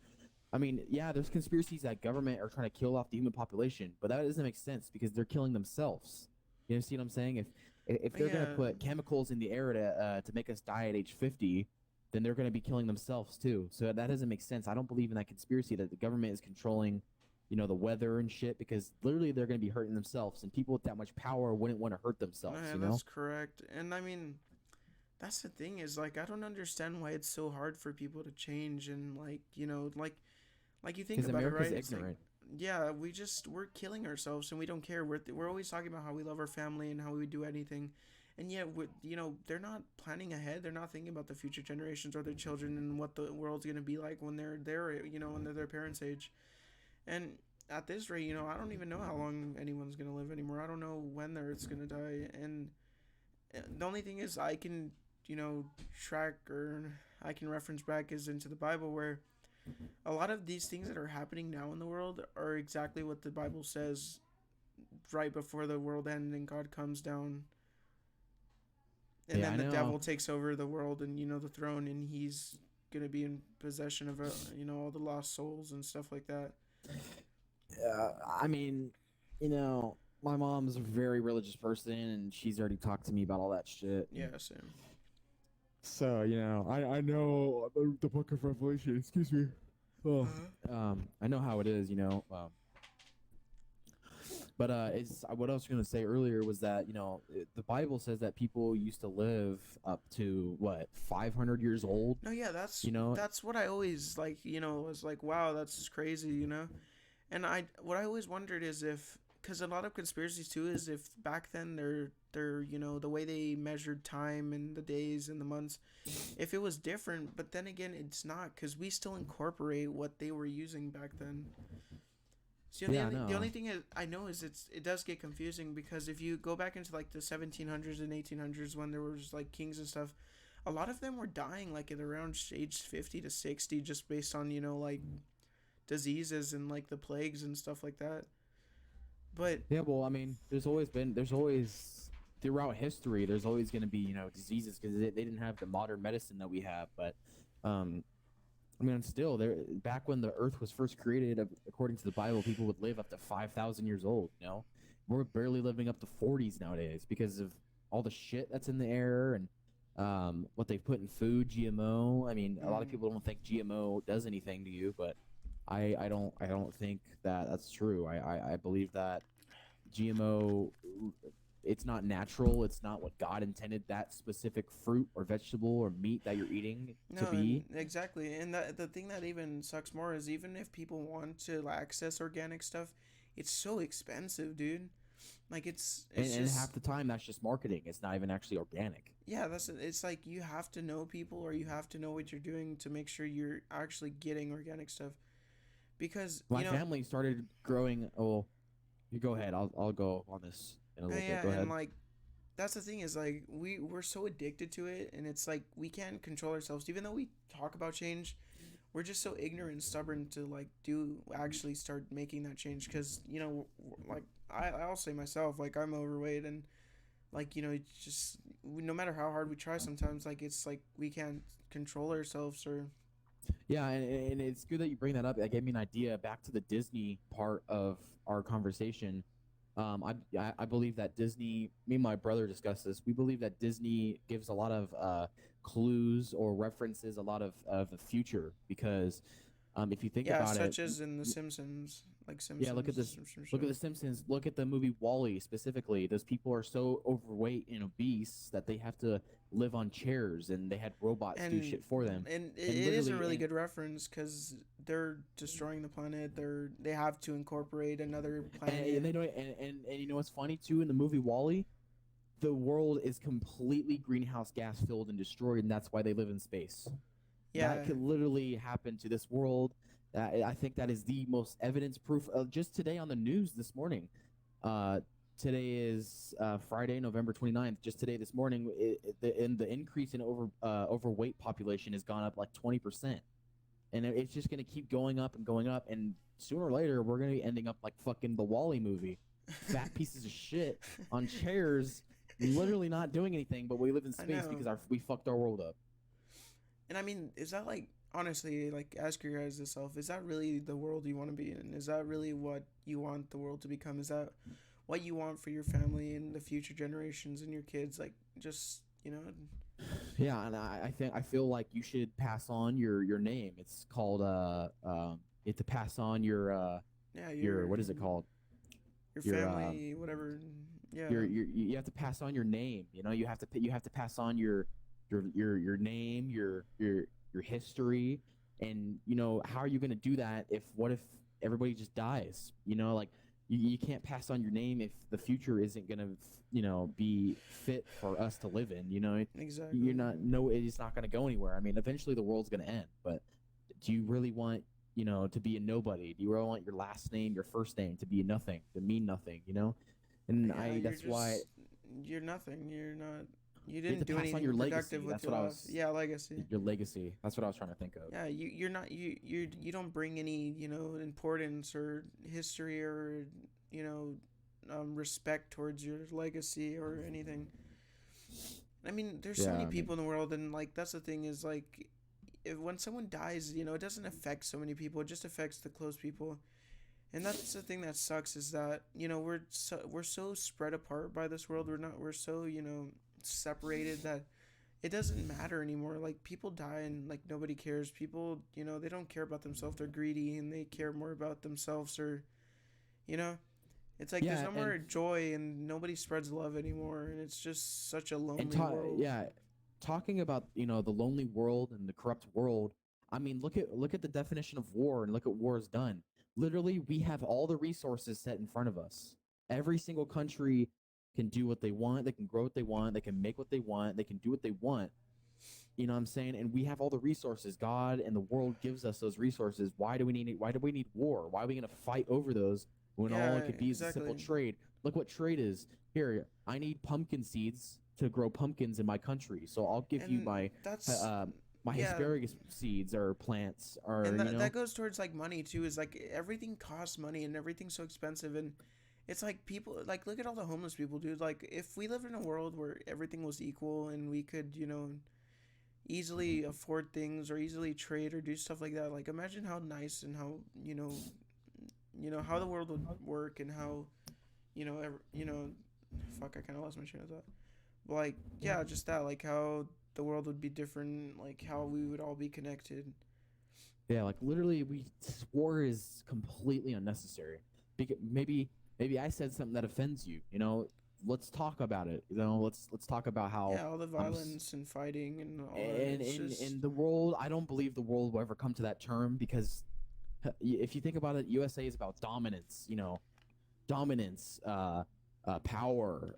I mean, yeah, there's conspiracies that government are trying to kill off the human population, but that doesn't make sense because they're killing themselves. You know, see what I'm saying? If they're gonna Yeah. put chemicals in the air to make us die at age 50, then they're gonna be killing themselves too. So that doesn't make sense. I don't believe in that conspiracy that the government is controlling, you know, the weather and shit, because literally they're gonna be hurting themselves, and people with that much power wouldn't want to hurt themselves. Yeah, You know? that's correct. And I mean, That's the thing is like I don't understand why it's so hard for people to change and like like you think Because about America's it, right? It's like ignorant. yeah, we're killing ourselves and we don't care. We're always talking about how we love our family and how we would do anything, and yet they're not planning ahead. They're not thinking about the future generations or their children and what the world's gonna be like when when they're their parents' age. And at this rate, I don't even know how long anyone's gonna live anymore. I don't know when the Earth's gonna die, and the only thing is I can track or I can reference back is into the Bible where a lot of these things that are happening now in the world are exactly what the Bible says right before the world ends and God comes down. And Yeah, I then the know. devil takes over the world and the throne, and he's going to be in possession of all the lost souls and stuff like that. I mean, my mom's a very religious person, and she's already talked to me about all that shit. Yeah, same. So, I know the Book of Revelation. Excuse me. Oh, I know how it is, But it's what I was going to say earlier was that the Bible says that people used to live up to what 500 years old. No, yeah, that's You know? that's what I always like. Was like, wow, that's just crazy. And what I always wondered is if, because a lot of conspiracies too is if back then they're the way they measured time and the days and the months, if it was different. But then again, it's not, because we still incorporate what they were using back then. So the only thing I know is it does get confusing, because if you go back into like the 1700s and 1800s when there was like kings and stuff, a lot of them were dying like at around age 50 to 60 just based on like diseases and like the plagues and stuff like that. But Yeah, well, I mean, there's always throughout history, there's always going to be diseases because they didn't have the modern medicine that we have. But I mean, still, back when the Earth was first created, according to the Bible, people would live up to 5,000 years old. We're barely living up to 40s nowadays because of all the shit that's in the air and what they put in food, GMO. I mean, a lot of people don't think GMO does anything to you, but I don't think that that's true. I believe that GMO, it's not natural. It's not what God intended that specific fruit or vegetable or meat that you're eating to be. exactly. And the thing that even sucks more is even if people want to access organic stuff, it's so expensive, dude. Like it's And just half the time that's just marketing. It's not even actually organic. yeah, it's like you have to know people or you have to know what you're doing to make sure you're actually getting organic stuff. Because My family started growing. Oh, you go ahead. I'll go on this in a little bit. Go ahead. and like that's the thing is like we're so addicted to it, and it's like we can't control ourselves. Even though we talk about change, we're just so ignorant and stubborn to like actually start making that change. Because like I'll say myself, like I'm overweight, and like it's just no matter how hard we try, sometimes like it's like we can't control ourselves or. Yeah, and it's good that you bring that up. That gave me an idea back to the Disney part of our conversation. I believe that Disney, me and my brother discussed this. We believe that Disney gives a lot of clues or references a lot of the future because if you think about such it, as in The Simpsons, like Simpsons. yeah, look at this. Simpsons Look at show. The Simpsons. Look at the movie Wall-E specifically. Those people are so overweight and obese that they have to live on chairs, and they had robots do shit for them. And it is a literally- really good reference because they're destroying the planet. They have to incorporate another planet. And they don't. And you know what's funny too? In the movie Wall-E, the world is completely greenhouse gas filled and destroyed, and that's why they live in space. Yeah. That could literally happen to this world. I think that is the most evidence proof. Just today on the news this morning. Today is Friday, November 29th. Just today, this morning, the increase in overweight population has gone up like 20%. And it's just going to keep going up and going up. And sooner or later, we're going to be ending up like fucking the Wall-E movie. Fat pieces of shit on chairs, literally not doing anything, but we live in space know. because we fucked our world up. And I mean, is that like, honestly, like, ask your guys yourself, is that really the world you want to be in? Is that really what you want the world to become? Is that what you want for your family and the future generations and your kids? Like, just, Yeah, and I feel like you should pass on your name. It's called you have to pass on your what is it called? Your family, whatever. Yeah. You have to pass on your name. You have to pass on your your name, your history, and how are you going to do that if everybody just dies? Like you can't pass on your name if the future isn't going to be fit for us to live in. Exactly. You're not no it's not going to go anywhere. I mean, eventually the world's going to end, but do you really want to be a nobody? Do you really want your last name, your first name, to be nothing, to mean nothing? And Yeah, that's why you're nothing. You're not. You have didn't to do pass on anything your legacy. productive with That's your what I life. was. Yeah, legacy. Your legacy. That's what I was trying to think of. Yeah, you're not you don't bring any importance or history or respect towards your legacy or anything. I mean, there's so Yeah, many I mean, people in the world, and like that's the thing is like, when someone dies, it doesn't affect so many people. It just affects the close people, and that's the thing that sucks is that we're so spread apart by this world. We're so separated that it doesn't matter anymore. Like people die and like nobody cares. People they don't care about themselves. They're greedy and they care more about themselves or you know it's like there's yeah, no more joy and nobody spreads love anymore, and it's just such a lonely world. yeah, talking about the lonely world and the corrupt world. I mean, look at the definition of war and look at what war has done. Literally, we have all the resources set in front of us. Every single country can do what they want. They can grow what they want. They can make what they want. They can do what they want. You know what I'm saying? And we have all the resources. God and the world gives us those resources. Why do we need war? Why are we going to fight over those when all it could be is a simple trade? Look what trade is. Here, I need pumpkin seeds to grow pumpkins in my country. So I'll give you And my that's my yeah. asparagus seeds or plants or And that goes towards like money too. Is like everything costs money and everything's so expensive, and it's like people like look at all the homeless people, dude. Like if we lived in a world where everything was equal and we could easily afford things or easily trade or do stuff like that, like imagine how nice and how how the world would work and how fuck, I kind of lost my train of thought. But like yeah, just that, like how the world would be different, like how we would all be connected. Yeah, like literally, war is completely unnecessary. Because maybe I said something that offends you. Let's talk about it. Let's talk about how Yeah, all the violence and fighting and all that. and It's just, in the world. I don't believe the world will ever come to that term because if you think about it, USA is about dominance. Dominance, power.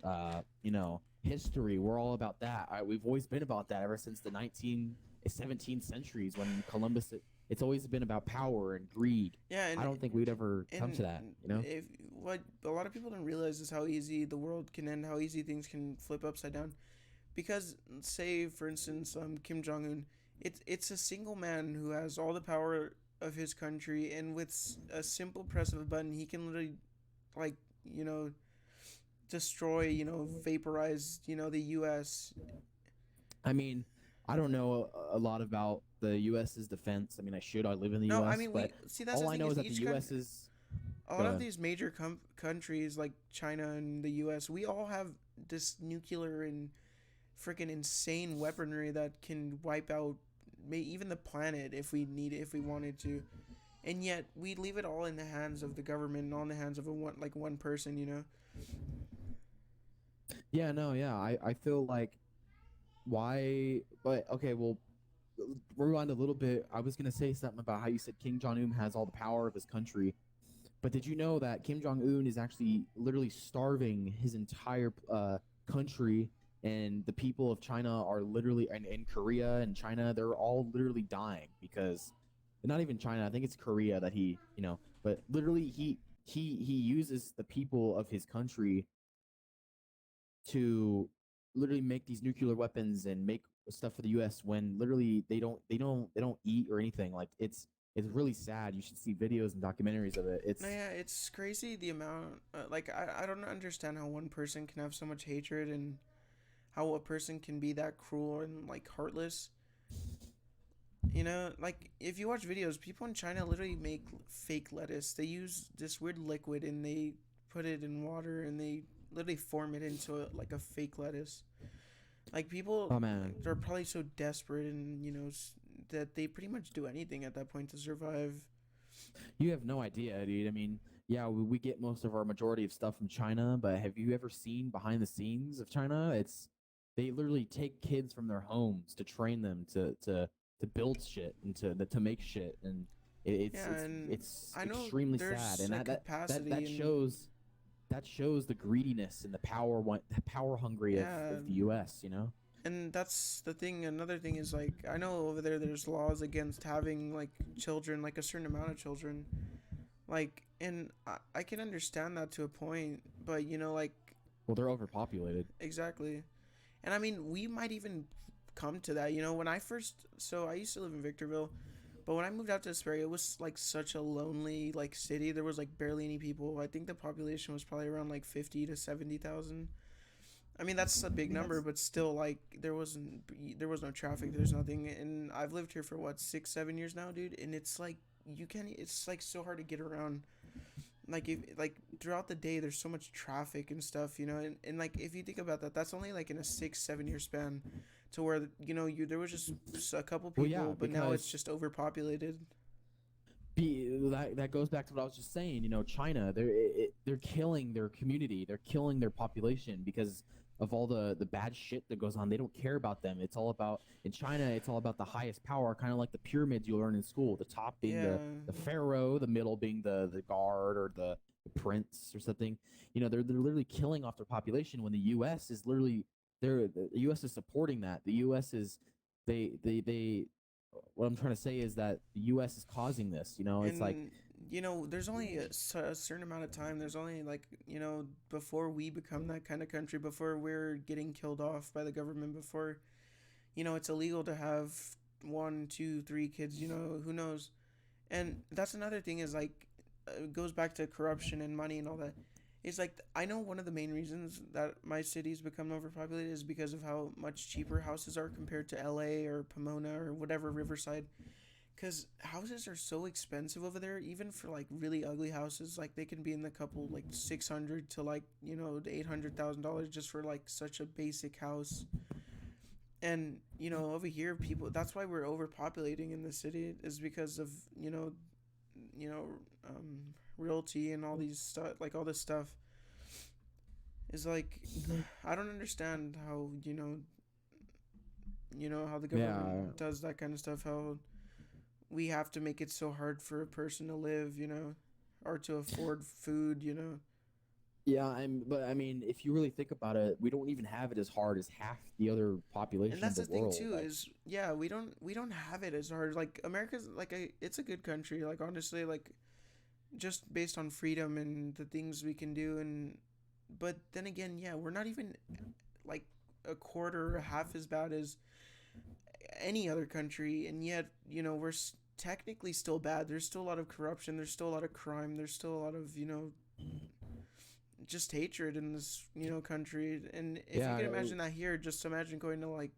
History. We're all about that. We've always been about that ever since the 17th centuries when Columbus. It's always been about power and greed. yeah, and I don't think we'd ever come to that. if what a lot of people don't realize is how easy the world can end, how easy things can flip upside down. Because say for instance, Kim Jong Un, it's a single man who has all the power of his country, and with a simple press of a button, he can literally, like destroy, vaporize, the U.S. I mean, I don't know a lot about the U.S.'s defense. I mean, I should. I live in the No, U.S. I mean, but see, that's all the I thing know is that each the U.S. is. a lot of these major countries like China and the U.S., we all have this nuclear and freaking insane weaponry that can wipe out even the planet if we wanted to, and yet we leave it all in the hands of the government and all in the hands of one person. Yeah, no, yeah. I feel like why, but okay, well, rewind a little bit. I was gonna say something about how you said Kim Jong Un has all the power of his country, but did you know that Kim Jong Un is actually literally starving his entire country, and the people of China are literally, and in Korea and China, they're all literally dying because, not even China. I think it's Korea that but literally he uses the people of his country to literally make these nuclear weapons and make stuff for the U.S. when literally they don't eat or anything. Like it's really sad. You should see videos and documentaries of it. No, yeah, it's crazy the amount. I don't understand how one person can have so much hatred and how a person can be that cruel and like heartless. Like if you watch videos, people in China literally make fake lettuce. They use this weird liquid and they put it in water and they literally form it into like a fake lettuce. Like people, Oh man, they're probably so desperate and that they pretty much do anything at that point to survive. you have no idea, dude. I mean, yeah, we get most of our majority of stuff from China, but have you ever seen behind the scenes of China? They literally take kids from their homes to train them to build shit and to make shit, and Yeah, and it's I know extremely there's sad, and a capacity that in, shows the greediness and the power hungry yeah, of the U.S. You know. and that's the thing. Another thing is like I know over there there's laws against having like children, like a certain amount of children, like, and I can understand that to a point, but like Well, they're overpopulated. exactly, and I mean we might even come to that. When I first, so I used to live in Victorville, but when I moved out to Hesperia, it was like such a lonely like city. There was like barely any people. I think the population was probably around like 50 to 70,000. I mean that's a big number, but still like there was no traffic. There's nothing, and I've lived here for what 6-7 years now, dude. And it's like you can't. It's like so hard to get around. Like if like throughout the day, there's so much traffic and stuff, and like if you think about that, that's only like in a 6-7 year span, to where there was just a couple people, Well, yeah, but now it's because just overpopulated. That goes back to what I was just saying. China, they're killing their community, they're killing their population because of all the bad shit that goes on. They don't care about them. It's all about in China. It's all about the highest power, kind of like the pyramids you learn in school. The top being Yeah. the pharaoh, the middle being the guard or the prince or something. They're literally killing off their population when the U.S. is literally the U.S. is supporting that. The U.S. is they what I'm trying to say is that the U.S. is causing this. It's like there's only a certain amount of time. There's only like before we become that kind of country, before we're getting killed off by the government, before it's illegal to have 1, 2, 3 kids. Who knows? And that's another thing is like it goes back to corruption and money and all that. It's like I know one of the main reasons that my city's become overpopulated is because of how much cheaper houses are compared to LA or Pomona or whatever, Riverside. Because houses are so expensive over there, even for like really ugly houses. Like they can be in the couple like 600 to like $800,000 just for like such a basic house. And over here, people. That's why we're overpopulating in the city, is because of realty and all these stuff, like all this stuff. Is like I don't understand how how the government does that kind of stuff. How we have to make it so hard for a person to live, or to afford food, Yeah, but I mean, if you really think about it, we don't even have it as hard as half the other population And that's of the the world. thing too, Like, is we don't have it as hard. Like America's like it's a good country. Like honestly, like just based on freedom and the things we can do, but then again, yeah, we're not even like a quarter or half as bad as any other country, and yet we're technically still bad. There's still a lot of corruption. There's still a lot of crime. There's still a lot of just hatred in this country. And if you can imagine that here, just imagine going to like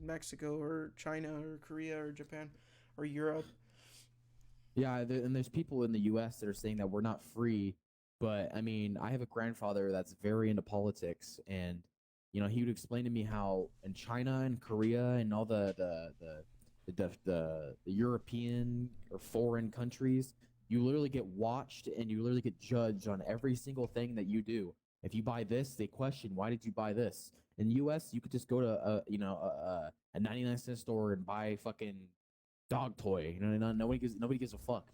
Mexico or China or Korea or Japan or Europe. yeah, and there's people in the U.S. that are saying that we're not free, but I mean, I have a grandfather that's very into politics, and he would explain to me how in China and Korea and all the European or foreign countries, you literally get watched and you literally get judged on every single thing that you do. If you buy this, they question, why did you buy this? In the U.S., you could just go to a 99-cent store and buy a fucking dog toy. Nobody gives a fuck.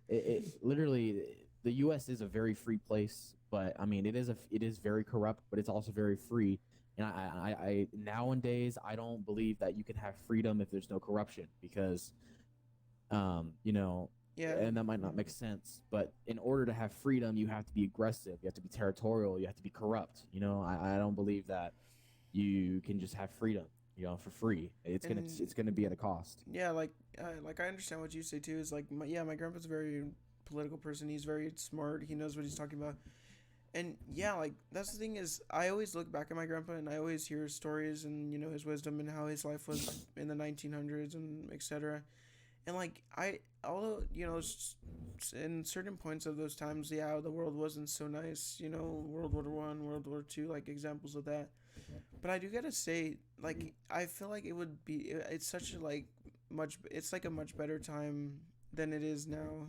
It literally, the U.S. is a very free place, but I mean, it is very corrupt, but it's also very free. And I nowadays I don't believe that you can have freedom if there's no corruption, because Yeah. and that might not make sense, but in order to have freedom, you have to be aggressive, you have to be territorial, you have to be corrupt. I don't believe that you can just have freedom, for free. It's gonna be at a cost. Yeah, like I understand what you say too. Is like my grandpa's a very political person. He's very smart. He knows what he's talking about. And yeah, like that's the thing is, I always look back at my grandpa and I always hear stories and his wisdom and how his life was in the 1900s and etc. And like although in certain points of those times, yeah, the world wasn't so nice. World War I, World War II, like examples of that. But I do gotta say, like I feel like it would be. It's such a like much. It's like a much better time than it is now.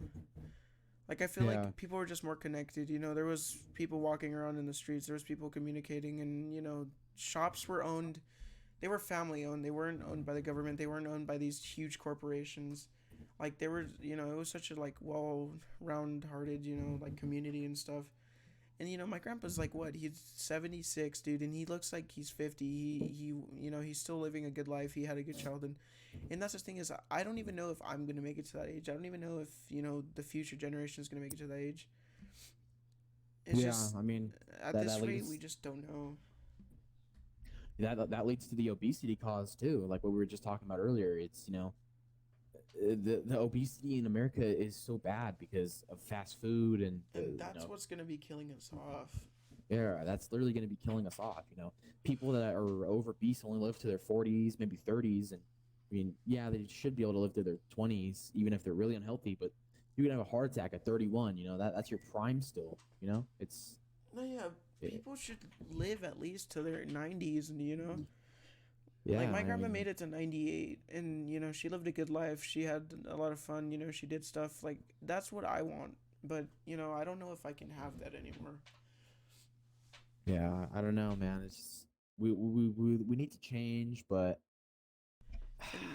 Like I feel Yeah. like people were just more connected. You know, there was people walking around in the streets. There was people communicating, and shops were owned. They were family owned. They weren't owned by the government. They weren't owned by these huge corporations. Like they were, it was such a like well round hearted, like community and stuff. And my grandpa's like what? He's 76, dude, and he looks like he's 50. He's still living a good life. He had a good childhood. And that's the thing is I don't even know if I'm going to make it to that age. I don't even know if, the future generation is going to make it to that age. It's just I mean, at that this rate leads- we just don't know. that leads to the obesity cause too, like what we were just talking about earlier. It's the obesity in America is so bad because of fast food and And that's what's going to be killing us off. yeah, that's literally going to be killing us off. People that are obese only live to their 40s, maybe 30s, and I mean, yeah, they should be able to live to their 20s, even if they're really unhealthy. But you can have a heart attack at 31. That's your prime still. It's No, yeah, Yeah. people should live at least to their 90s, and yeah. like my I grandma mean, made it to 98, and she lived a good life. She had a lot of fun. She did stuff like that's what I want. But I don't know if I can have that anymore. Yeah, I don't know, man. It's just, we need to change, but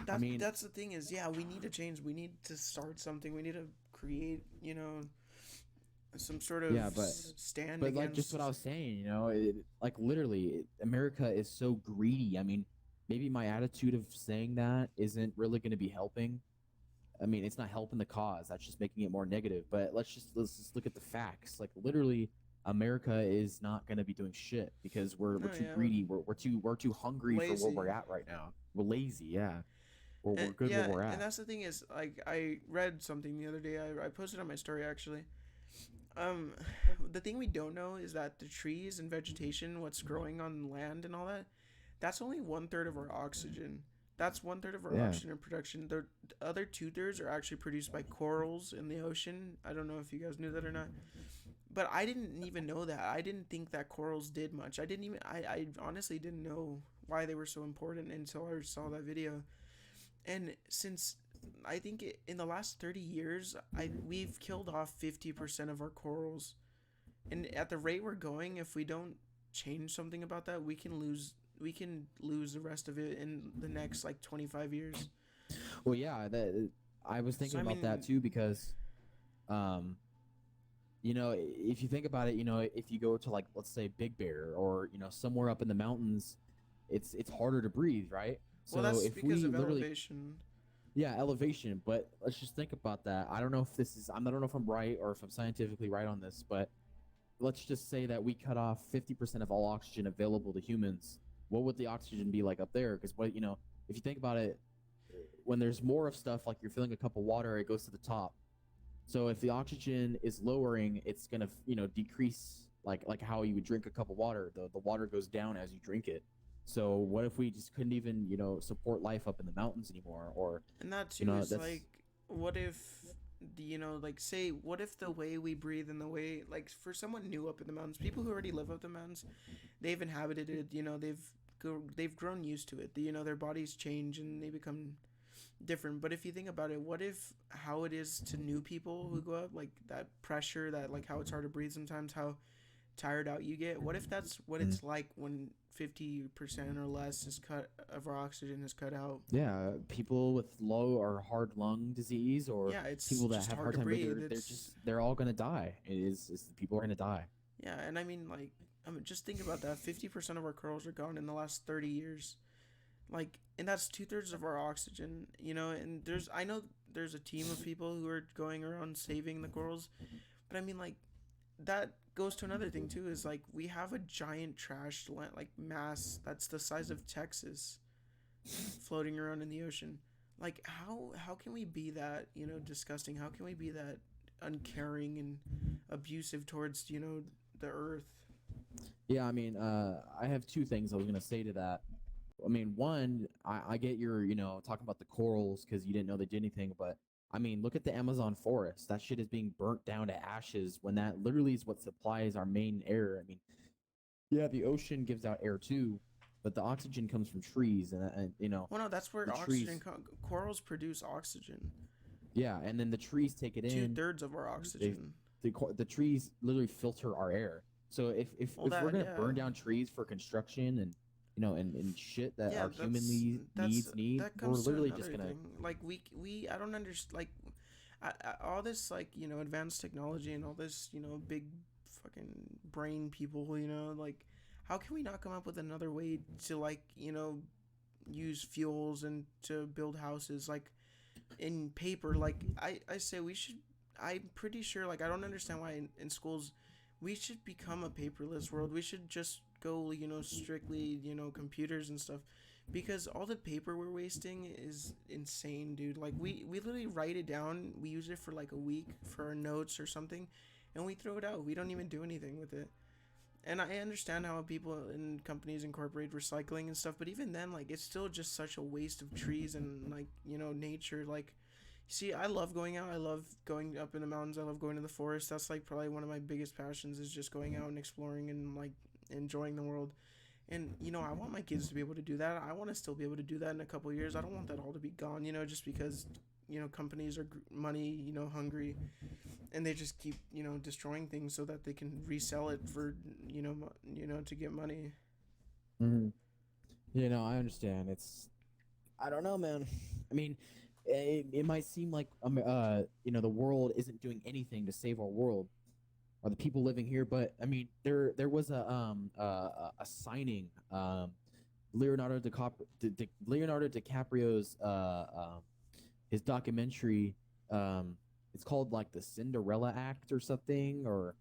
And I mean, that's the thing is, yeah, we need to change. We need to start something. We need to create, some sort of Yeah, but- stand but against. like just what I was saying, like literally, America is so greedy. I mean, maybe my attitude of saying that isn't really going to be helping. I mean, it's not helping the cause. That's just making it more negative. But let's just look at the facts. Like literally, America is not going to be doing shit because we're No, too yeah. greedy. We're too hungry for where Lazy. we're at right now. We're lazy, yeah. We're good yeah, where we're at. and that's the thing is, like, I read something the other day. I posted on my story actually. The thing we don't know is that the trees and vegetation, what's growing on land and all that, that's only 1/3 of our oxygen. That's 1/3 of our Yeah. oxygen production. The other 2/3 are actually produced by corals in the ocean. I don't know if you guys knew that or not. But I didn't even know that. I didn't think that corals did much. I honestly didn't know why they were so important until I saw that video. And since I think in the last 30 years, we've killed off 50% of our corals. And at the rate we're going, if we don't change something about that, we can lose the rest of it in the next like 25 years. Well, yeah, I was thinking I about that mean- too because, if you think about it, if you go to like let's say Big Bear or somewhere up in the mountains, it's harder to breathe, right? Well, that's if because we of literally, elevation. yeah, elevation. But let's just think about that. I don't know if I don't know if I'm right or if I'm scientifically right on this, but let's just say that we cut off 50% of all oxygen available to humans. What would the oxygen be like up there? Because if you think about it, when there's more of stuff like you're filling a cup of water, it goes to the top. So if the oxygen is lowering, it's gonna decrease like how you would drink a cup of water. The water goes down as you drink it. So what if we just couldn't even support life up in the mountains anymore? Or And that too is like, what if, say, what if the way we breathe and the way, like, for someone new up in the mountains, people who already live up the mountains, they've inhabited it, they've grown used to it. Their bodies change and they become different. But if you think about it, what if how it is to new people who go up, like that pressure, that like how it's hard to breathe sometimes, how tired out you get? What if that's what it's like when 50% or less of our oxygen is cut out? yeah, people with low or hard lung disease or Yeah, it's people that just have hard hard to time breathe. breathing, they're all gonna die. People are gonna die. Yeah, and I mean, like, just think about that. 50% of our corals are gone in the last 30 years. Like, and that's 2/3 of our oxygen, and I know there's a team of people who are going around saving the corals, but I mean, like, that goes to another thing too, is like, we have a giant trash mass that's the size of Texas floating around in the ocean. Like, how can we be that, disgusting? How can we be that uncaring and abusive towards, the earth? Yeah, I mean, I have two things I was gonna say to that. I mean, one, I get your, talking about the corals because you didn't know they did anything, but I mean, look at the Amazon forest. That shit is being burnt down to ashes when that literally is what supplies our main air. I mean, yeah, the ocean gives out air too, but the oxygen comes from trees, and Well, no, that's where the oxygen trees. corals produce oxygen. Yeah, and then the trees take it in. 2/3 of our oxygen. The trees literally filter our air. So if Well, we're gonna yeah. burn down trees for construction and and shit that Yeah, our human need, that we're comes to literally just another gonna thing. Like we I don't understand, like all this, like, advanced technology and all this, big fucking brain people, like, how can we not come up with another way to, like, use fuels and to build houses, like, in paper? Like, I say we should. I'm pretty sure, like, I don't understand why in schools we should become a paperless world. We should just go, strictly, computers and stuff, because all the paper we're wasting is insane, dude. Like, we literally write it down, we use it for like a week for our notes or something, and we throw it out. We don't even do anything with it. And I understand how people and companies incorporate recycling and stuff, but even then, like, it's still just such a waste of trees and, like, nature. Like, see, I love going out. I love going up in the mountains. I love going to the forest. That's, like, probably one of my biggest passions, is just going out and exploring and, like, enjoying the world. And, I want my kids to be able to do that. I want to still be able to do that in a couple of years. I don't want that all to be gone, just because, companies are money, hungry, and they just keep, destroying things so that they can resell it for, to get money. Mm-hmm. I understand. I don't know, man. I mean, it might seem like the world isn't doing anything to save our world or the people living here, but I mean, there was a signing. Leonardo DiCaprio's his documentary. It's called like the Cinderella Act or something, or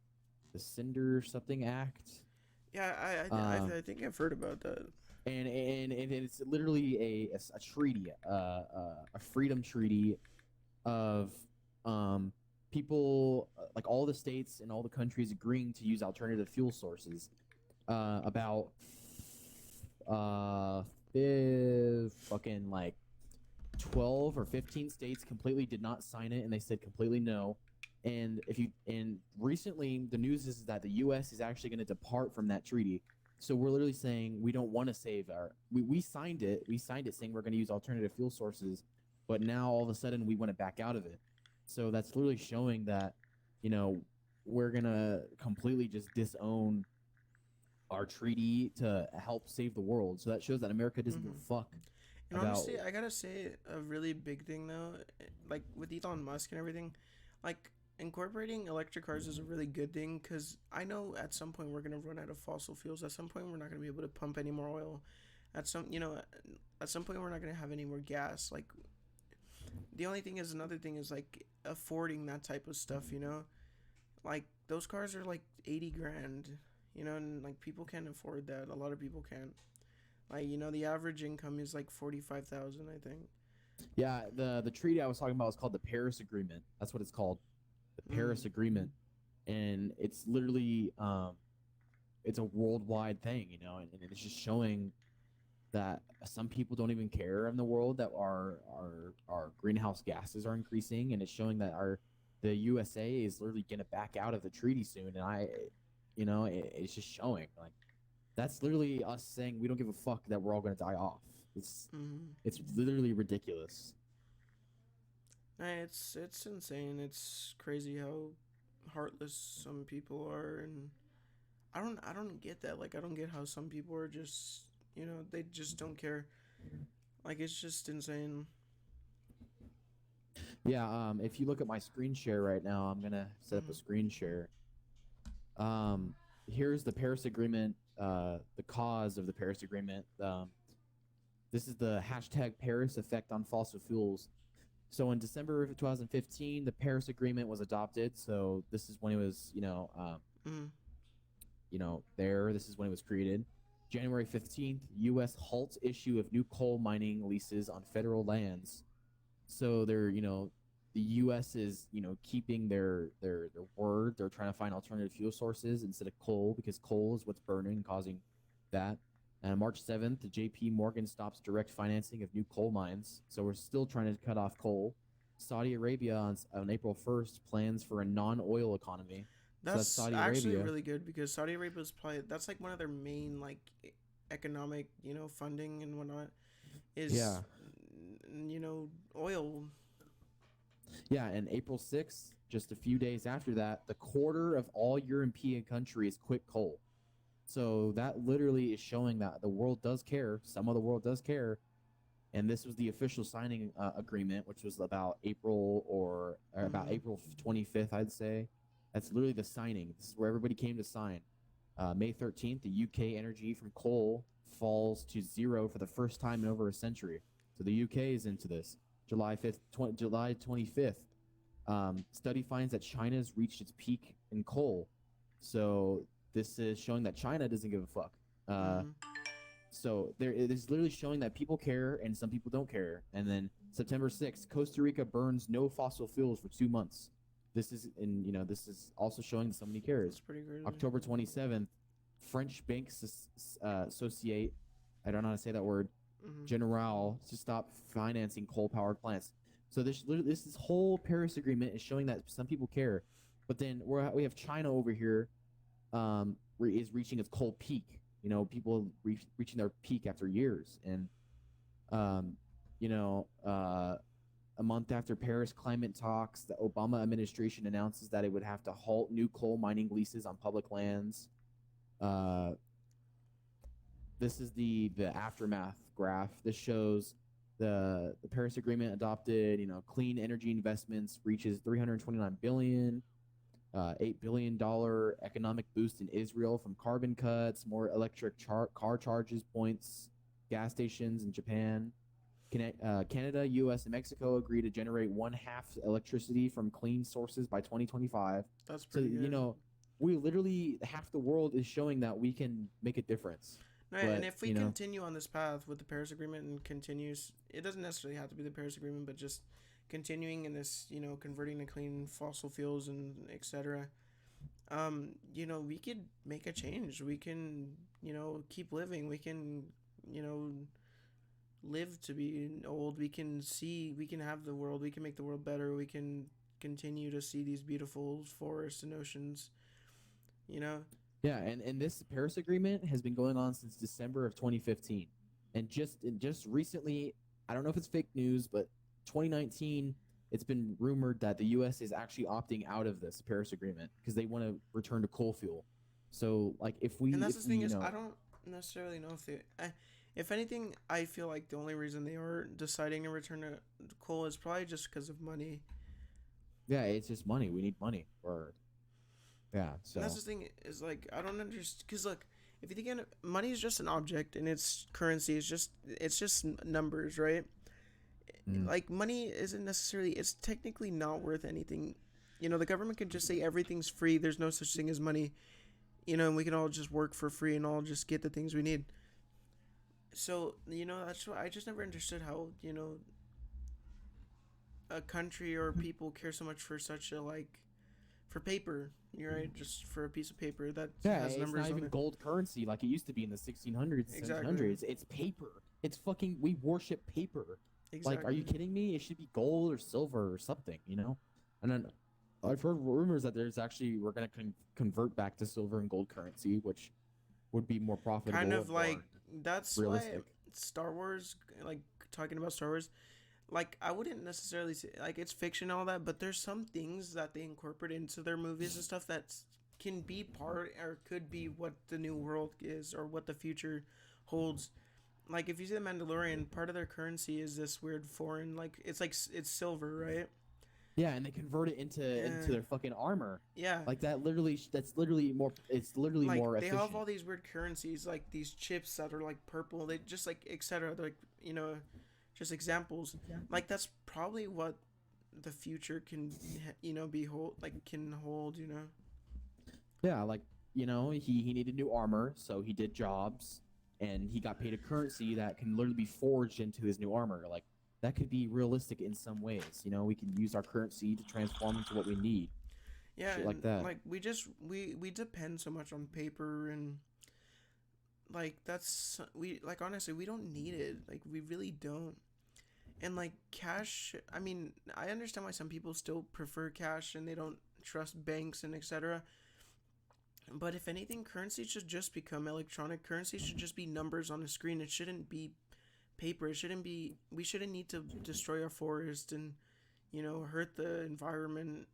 the Cinder something Act. Yeah, I think I've heard about that. And it's literally a treaty, a freedom treaty of people, like all the states and all the countries agreeing to use alternative fuel sources. About fucking like 12 or 15 states completely did not sign it, and they said completely no. And recently the news is that the U.S. is actually going to depart from that treaty. So we're literally saying we don't want to save we signed it. We signed it saying we're going to use alternative fuel sources, but now all of a sudden we want to back out of it. So that's literally showing that, we're going to completely just disown our treaty to help save the world. So that shows that America doesn't give a fuck. And honestly, I gotta say, a really big thing though, like with Elon Musk and everything, like, incorporating electric cars is a really good thing, because I know at some point we're gonna run out of fossil fuels. At some point we're not gonna be able to pump any more oil. At some point we're not gonna have any more gas. Like, the only thing is, another thing is, like, affording that type of stuff. Like, those cars are like 80 grand. And, like, people can't afford that. A lot of people can't. Like, the average income is like 45,000, I think. Yeah, the treaty I was talking about was called the Paris Agreement. That's what it's called, the Paris Agreement, and it's literally it's a worldwide thing, and it's just showing that some people don't even care in the world that our greenhouse gases are increasing, and it's showing that the USA is literally gonna back out of the treaty soon, and it's just showing, like, that's literally us saying we don't give a fuck that we're all gonna die off. It's literally ridiculous. It's insane. It's crazy how heartless some people are, and I don't get that. Like, I don't get how some people are just, they just don't care. Like, it's just insane. Yeah, if you look at my screen share right now, I'm gonna set up a screen share. Here's the Paris Agreement, the cause of the Paris Agreement. This is the hashtag Paris effect on fossil fuels. So in December of 2015, the Paris Agreement was adopted. So this is when it was, this is when it was created. January 15th, U.S. halts issue of new coal mining leases on federal lands. So they're, the U.S. is, keeping their word. They're trying to find alternative fuel sources instead of coal, because coal is what's burning and causing that. And on March 7th, the J.P. Morgan stops direct financing of new coal mines. So we're still trying to cut off coal. Saudi Arabia on April 1st plans for a non-oil economy. That's Saudi actually Arabia. really good, because Saudi Arabia's probably, that's like one of their main, like, economic, funding and whatnot is, oil. Yeah, and April 6th, just a few days after that, the quarter of all European countries quit coal. So that literally is showing that the world does care. Some of the world does care. And this was the official signing agreement, which was about about April 25th, I'd say. That's literally the signing. This is where everybody came to sign. May 13th, the UK energy from coal falls to zero for the first time in over a century. So the UK is into this. July 25th, study finds that China's reached its peak in coal. So this is showing that China doesn't give a fuck. So it is literally showing that people care and some people don't care. And then September 6th, Costa Rica burns no fossil fuels for 2 months. This is also showing that somebody cares. That's pretty crazy. October 27th, French banks associate, I don't know how to say that word, General, to stop financing coal-powered plants. So this whole Paris Agreement is showing that some people care. But then we have China over here is reaching its coal peak. You know, people reaching their peak after years. And, a month after Paris climate talks, the Obama administration announces that it would have to halt new coal mining leases on public lands. This is the aftermath graph. This shows the Paris Agreement adopted, clean energy investments reaches $329 billion. $8 billion economic boost in Israel from carbon cuts, more electric car charges points, gas stations in Japan. Canada, U.S., and Mexico agree to generate 1/2 electricity from clean sources by 2025. That's pretty good. We literally, half the world is showing that we can make a difference. Right, and if we continue on this path with the Paris Agreement and continues, it doesn't necessarily have to be the Paris Agreement, but just continuing in this, converting to clean fossil fuels and etc. We could make a change. We can, keep living. We can, live to be old. We can have the world. We can make the world better. We can continue to see these beautiful forests and oceans, Yeah, and this Paris Agreement has been going on since December of 2015. And just recently, I don't know if it's fake news, but 2019, it's been rumored that the U.S. is actually opting out of this Paris Agreement because they want to return to coal fuel. So, and that's the thing is, I don't necessarily know if anything, I feel like the only reason they are deciding to return to coal is probably just because of money. Yeah, it's just money. We need money so. And that's the thing is, I don't understand, because if you think money is just an object and its currency is just numbers, right? Money isn't necessarily, it's technically not worth anything. The government could just say everything's free. There's no such thing as money, and we can all just work for free and all just get the things we need. So, that's why I just never understood how, a country or people care so much for such a, for paper, right? Just for a piece of paper that has numbers on it. It's not even gold currency like it used to be in the 1600s, Exactly. 1700s. It's paper. It's fucking, we worship paper. Exactly. Are you kidding me? It should be gold or silver or something, And then I've heard rumors that we're going to convert back to silver and gold currency, which would be more profitable. Kind of that's realistic. why Star Wars, talking about Star Wars, I wouldn't necessarily say, it's fiction and all that, but there's some things that they incorporate into their movies and stuff that can be part or could be what the new world is or what the future holds. If you see The Mandalorian, part of their currency is this weird foreign, it's silver, right? Yeah, and they convert it into their fucking armor. Yeah. That's literally more, it's literally more efficient. They have all these weird currencies, these chips that are, purple, they just, etc., just examples. Yeah. That's probably what the future can, can hold, Yeah, he needed new armor, so he did jobs, and he got paid a currency that can literally be forged into his new armor. That could be realistic in some ways. We can use our currency to transform into what we need. Yeah, shit like that. We depend so much on paper and honestly, we don't need it. We really don't. And cash, I mean, I understand why some people still prefer cash and they don't trust banks and etc. But if anything, currency should just become electronic. Currency should just be numbers on a screen. It shouldn't be paper. We shouldn't need to destroy our forest and hurt the environment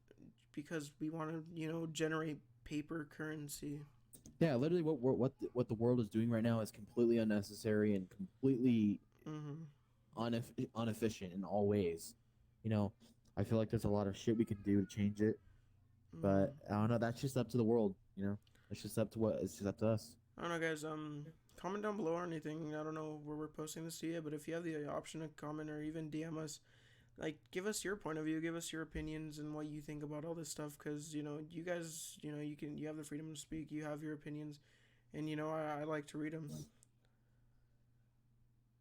because we want to, generate paper currency. Yeah, literally, what the world is doing right now is completely unnecessary and completely inefficient in all ways. I feel like there's a lot of shit we can do to change it, but I don't know. That's just up to the world. It's just up to it's just up to us. I don't know, guys. Comment down below or anything. I don't know where we're posting this to you, but if you have the option to comment or even DM us, like, give us your point of view, give us your opinions and what you think about all this stuff, because you guys, you have the freedom to speak, you have your opinions, and I like to read them.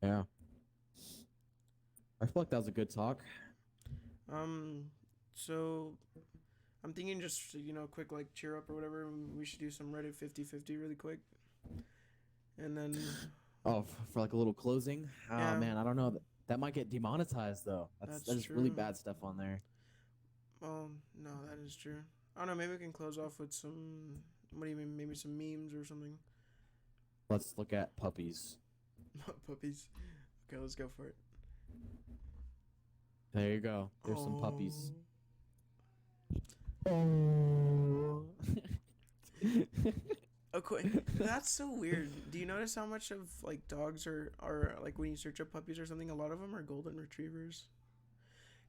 Yeah, I feel like that was a good talk. So I'm thinking just quick like cheer up or whatever. We should do some Reddit 50-50 really quick, and then for like a little closing. Yeah. Oh man, I don't know. That might get demonetized though. That's really true. bad stuff on there. No, that is true. I don't know, maybe we can close off with some, what do you mean, maybe some memes or something. Let's look at puppies. Puppies. Okay, let's go for it. There you go. There's some puppies. Okay, that's so weird. Do you notice how much of like dogs are like when you search up puppies or something, a lot of them are golden retrievers?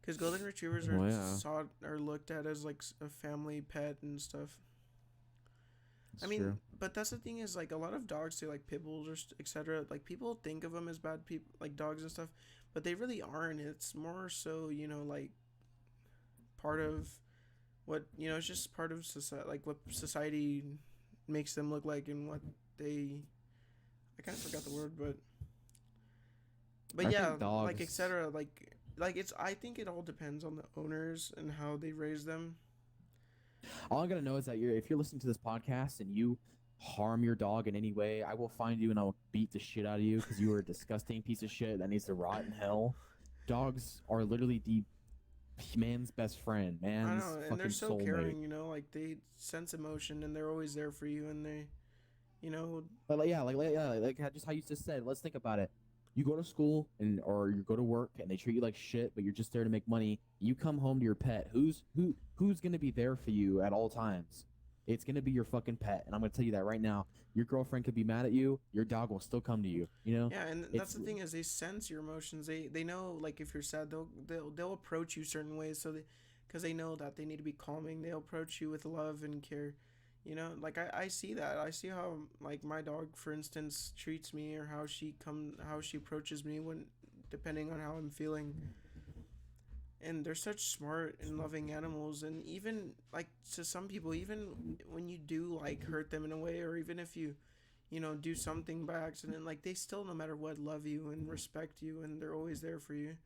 Because golden retrievers are are looked at as like a family pet and stuff. That's true. But that's the thing is, like, a lot of dogs, say like pit bulls or etc. Like, people think of them as bad people, like dogs and stuff, but they really aren't. It's more so, like part of what it's just part of society, like what society makes them look like and what they. I kind of forgot the word, but yeah, like etc. Like it's. I think it all depends on the owners and how they raise them. All I'm gonna know is that if you're listening to this podcast and you harm your dog in any way, I will find you and I will beat the shit out of you because you are a disgusting piece of shit that needs to rot in hell. Dogs are literally the man's best friend, man's I know, and fucking they're so soulmate. caring, like they sense emotion and they're always there for you, and they, But like just how you just said. Let's think about it. You go to school or you go to work and they treat you like shit, but you're just there to make money. You come home to your pet. Who's gonna be there for you at all times? It's gonna be your fucking pet, and I'm gonna tell you that right now. Your girlfriend could be mad at you. Your dog will still come to you. Yeah, and that's the thing is they sense your emotions. They know, like, if you're sad, they'll approach you certain ways, because they know that they need to be calming. They'll approach you with love and care. Like I see that. I see how, like, my dog, for instance, treats me, or how she approaches me when, depending on how I'm feeling. And they're such smart and loving animals, and even like to some people, even when you do like hurt them in a way, or even if you, do something by accident, like they still, no matter what, love you and respect you, and they're always there for you.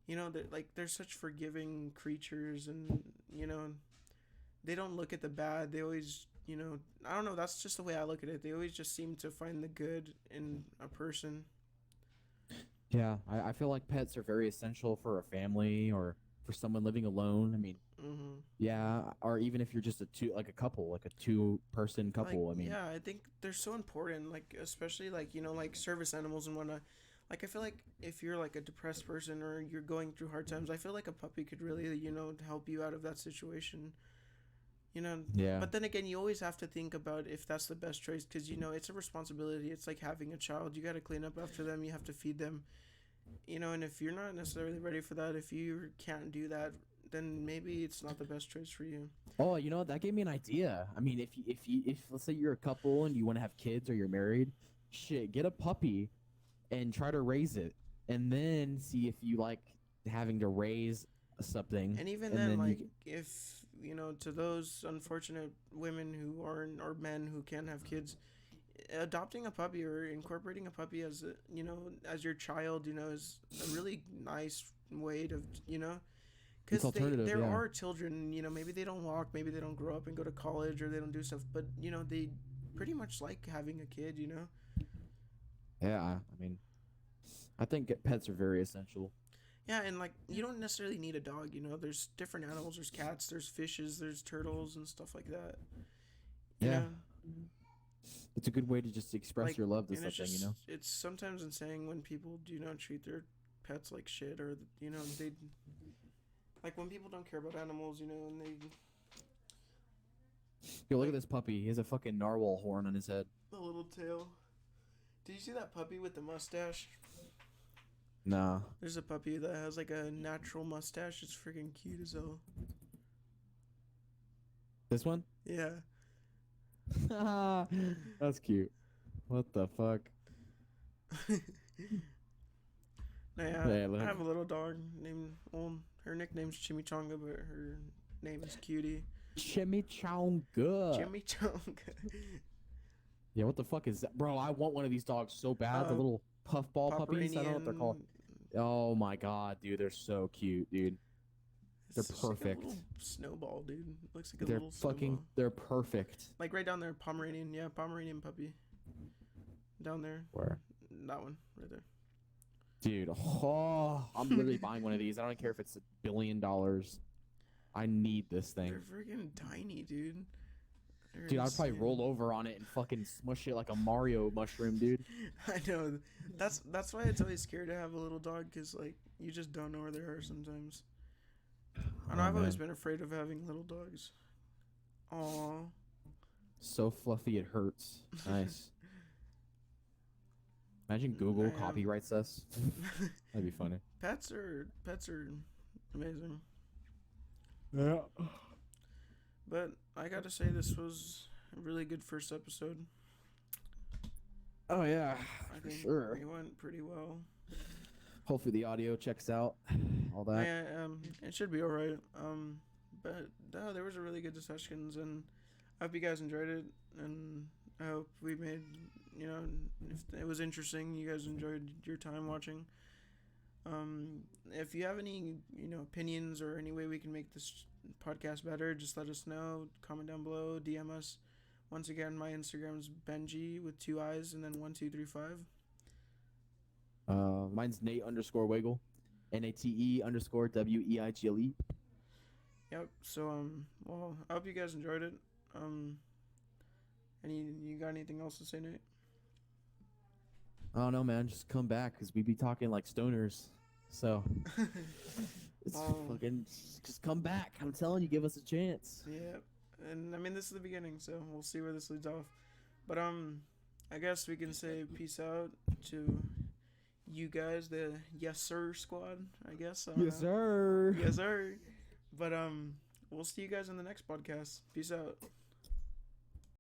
They're such forgiving creatures, and they don't look at the bad. They always, I don't know, that's just the way I look at it. They always just seem to find the good in a person. Yeah, I feel like pets are very essential for a family or for someone living alone. I mean, yeah, or even if you're just a two-person couple. Like, I mean, yeah, I think they're so important, like, especially like, like service animals and whatnot. Like, I feel like if you're like a depressed person or you're going through hard times, I feel like a puppy could really, help you out of that situation. Yeah. But then again, you always have to think about if that's the best choice, because it's a responsibility. It's like having a child. You got to clean up after them. You have to feed them. And if you're not necessarily ready for that, if you can't do that, then maybe it's not the best choice for you. Oh, that gave me an idea. I mean, if let's say you're a couple and you want to have kids or you're married, shit, get a puppy and try to raise it, and then see if you like having to raise something. And even then, like, if to those unfortunate women who aren't, or men who can't have kids, adopting a puppy or incorporating a puppy as as your child, is a really nice way to, because there are children, maybe they don't walk, maybe they don't grow up and go to college, or they don't do stuff, but they pretty much like having a kid. Yeah, I mean, I think pets are very essential. Yeah, and like, you don't necessarily need a dog, there's different animals, there's cats, there's fishes, there's turtles and stuff like that. Yeah. It's a good way to just express your love to something, It's sometimes insane when people do not treat their pets like shit, or, Like when people don't care about animals, you know, and they Yo, look at this puppy. He has a fucking narwhal horn on his head. the little tail. Did you see that puppy with the mustache? Nah. There's a puppy that has like a natural mustache. It's freaking cute as hell. This one? Yeah. That's cute. What the fuck? Nah, Yeah, I have a little dog named, well, her nickname's Chimichanga, but her name is Cutie. Chimichanga. Chimichanga. Yeah, what the fuck is that? Bro, I want one of these dogs so bad. The little puffball puppies. I don't know what they're called. Oh my god, dude. They're so cute, dude. They're It's like a perfect. little snowball, dude. Looks like a They're little fucking, snowball. they're perfect. Like right down there, Pomeranian. Yeah, Pomeranian puppy. Down there. Where? That one, right there. Dude, oh, I'm literally buying one of these. I don't care if it's $1 billion. I need this thing. They're freaking tiny, dude. They're Dude, I'd probably insane. roll over on it and fucking smush it like a Mario mushroom, dude. I know. That's why it's always scary to have a little dog, because like you just don't know where they are sometimes. I know, Oh, I've always man. been afraid of having little dogs. Aw. So fluffy it hurts. Nice. Imagine Google Man. copyrights us. That'd be funny. Pets are amazing. Yeah. But I gotta say, this was a really good first episode. Oh yeah, I for think sure. we went pretty well. Hopefully the audio checks out. All that. Yeah, it should be alright. But no, there was a really good discussions, and I hope you guys enjoyed it, and I hope we made, you know, if it was interesting, you guys enjoyed your time watching. If you have any, you know, opinions or any way we can make this podcast better, just let us know. Comment down below, DM us. Once again, my Instagram's Benji with 2 I's and then 1235. Mine's Nate_Wiggle, NATE_WEIGLE. Yep. So well, I hope you guys enjoyed it. You got anything else to say, Nate? I don't know, man. Just come back, because we be talking like stoners. So, it's fucking, just come back. I'm telling you, give us a chance. Yeah. And I mean, this is the beginning, so we'll see where this leads off. But I guess we can say peace out to you guys, the YESSIR squad, I guess. Yes, sir. Yes, sir. But we'll see you guys in the next podcast. Peace out.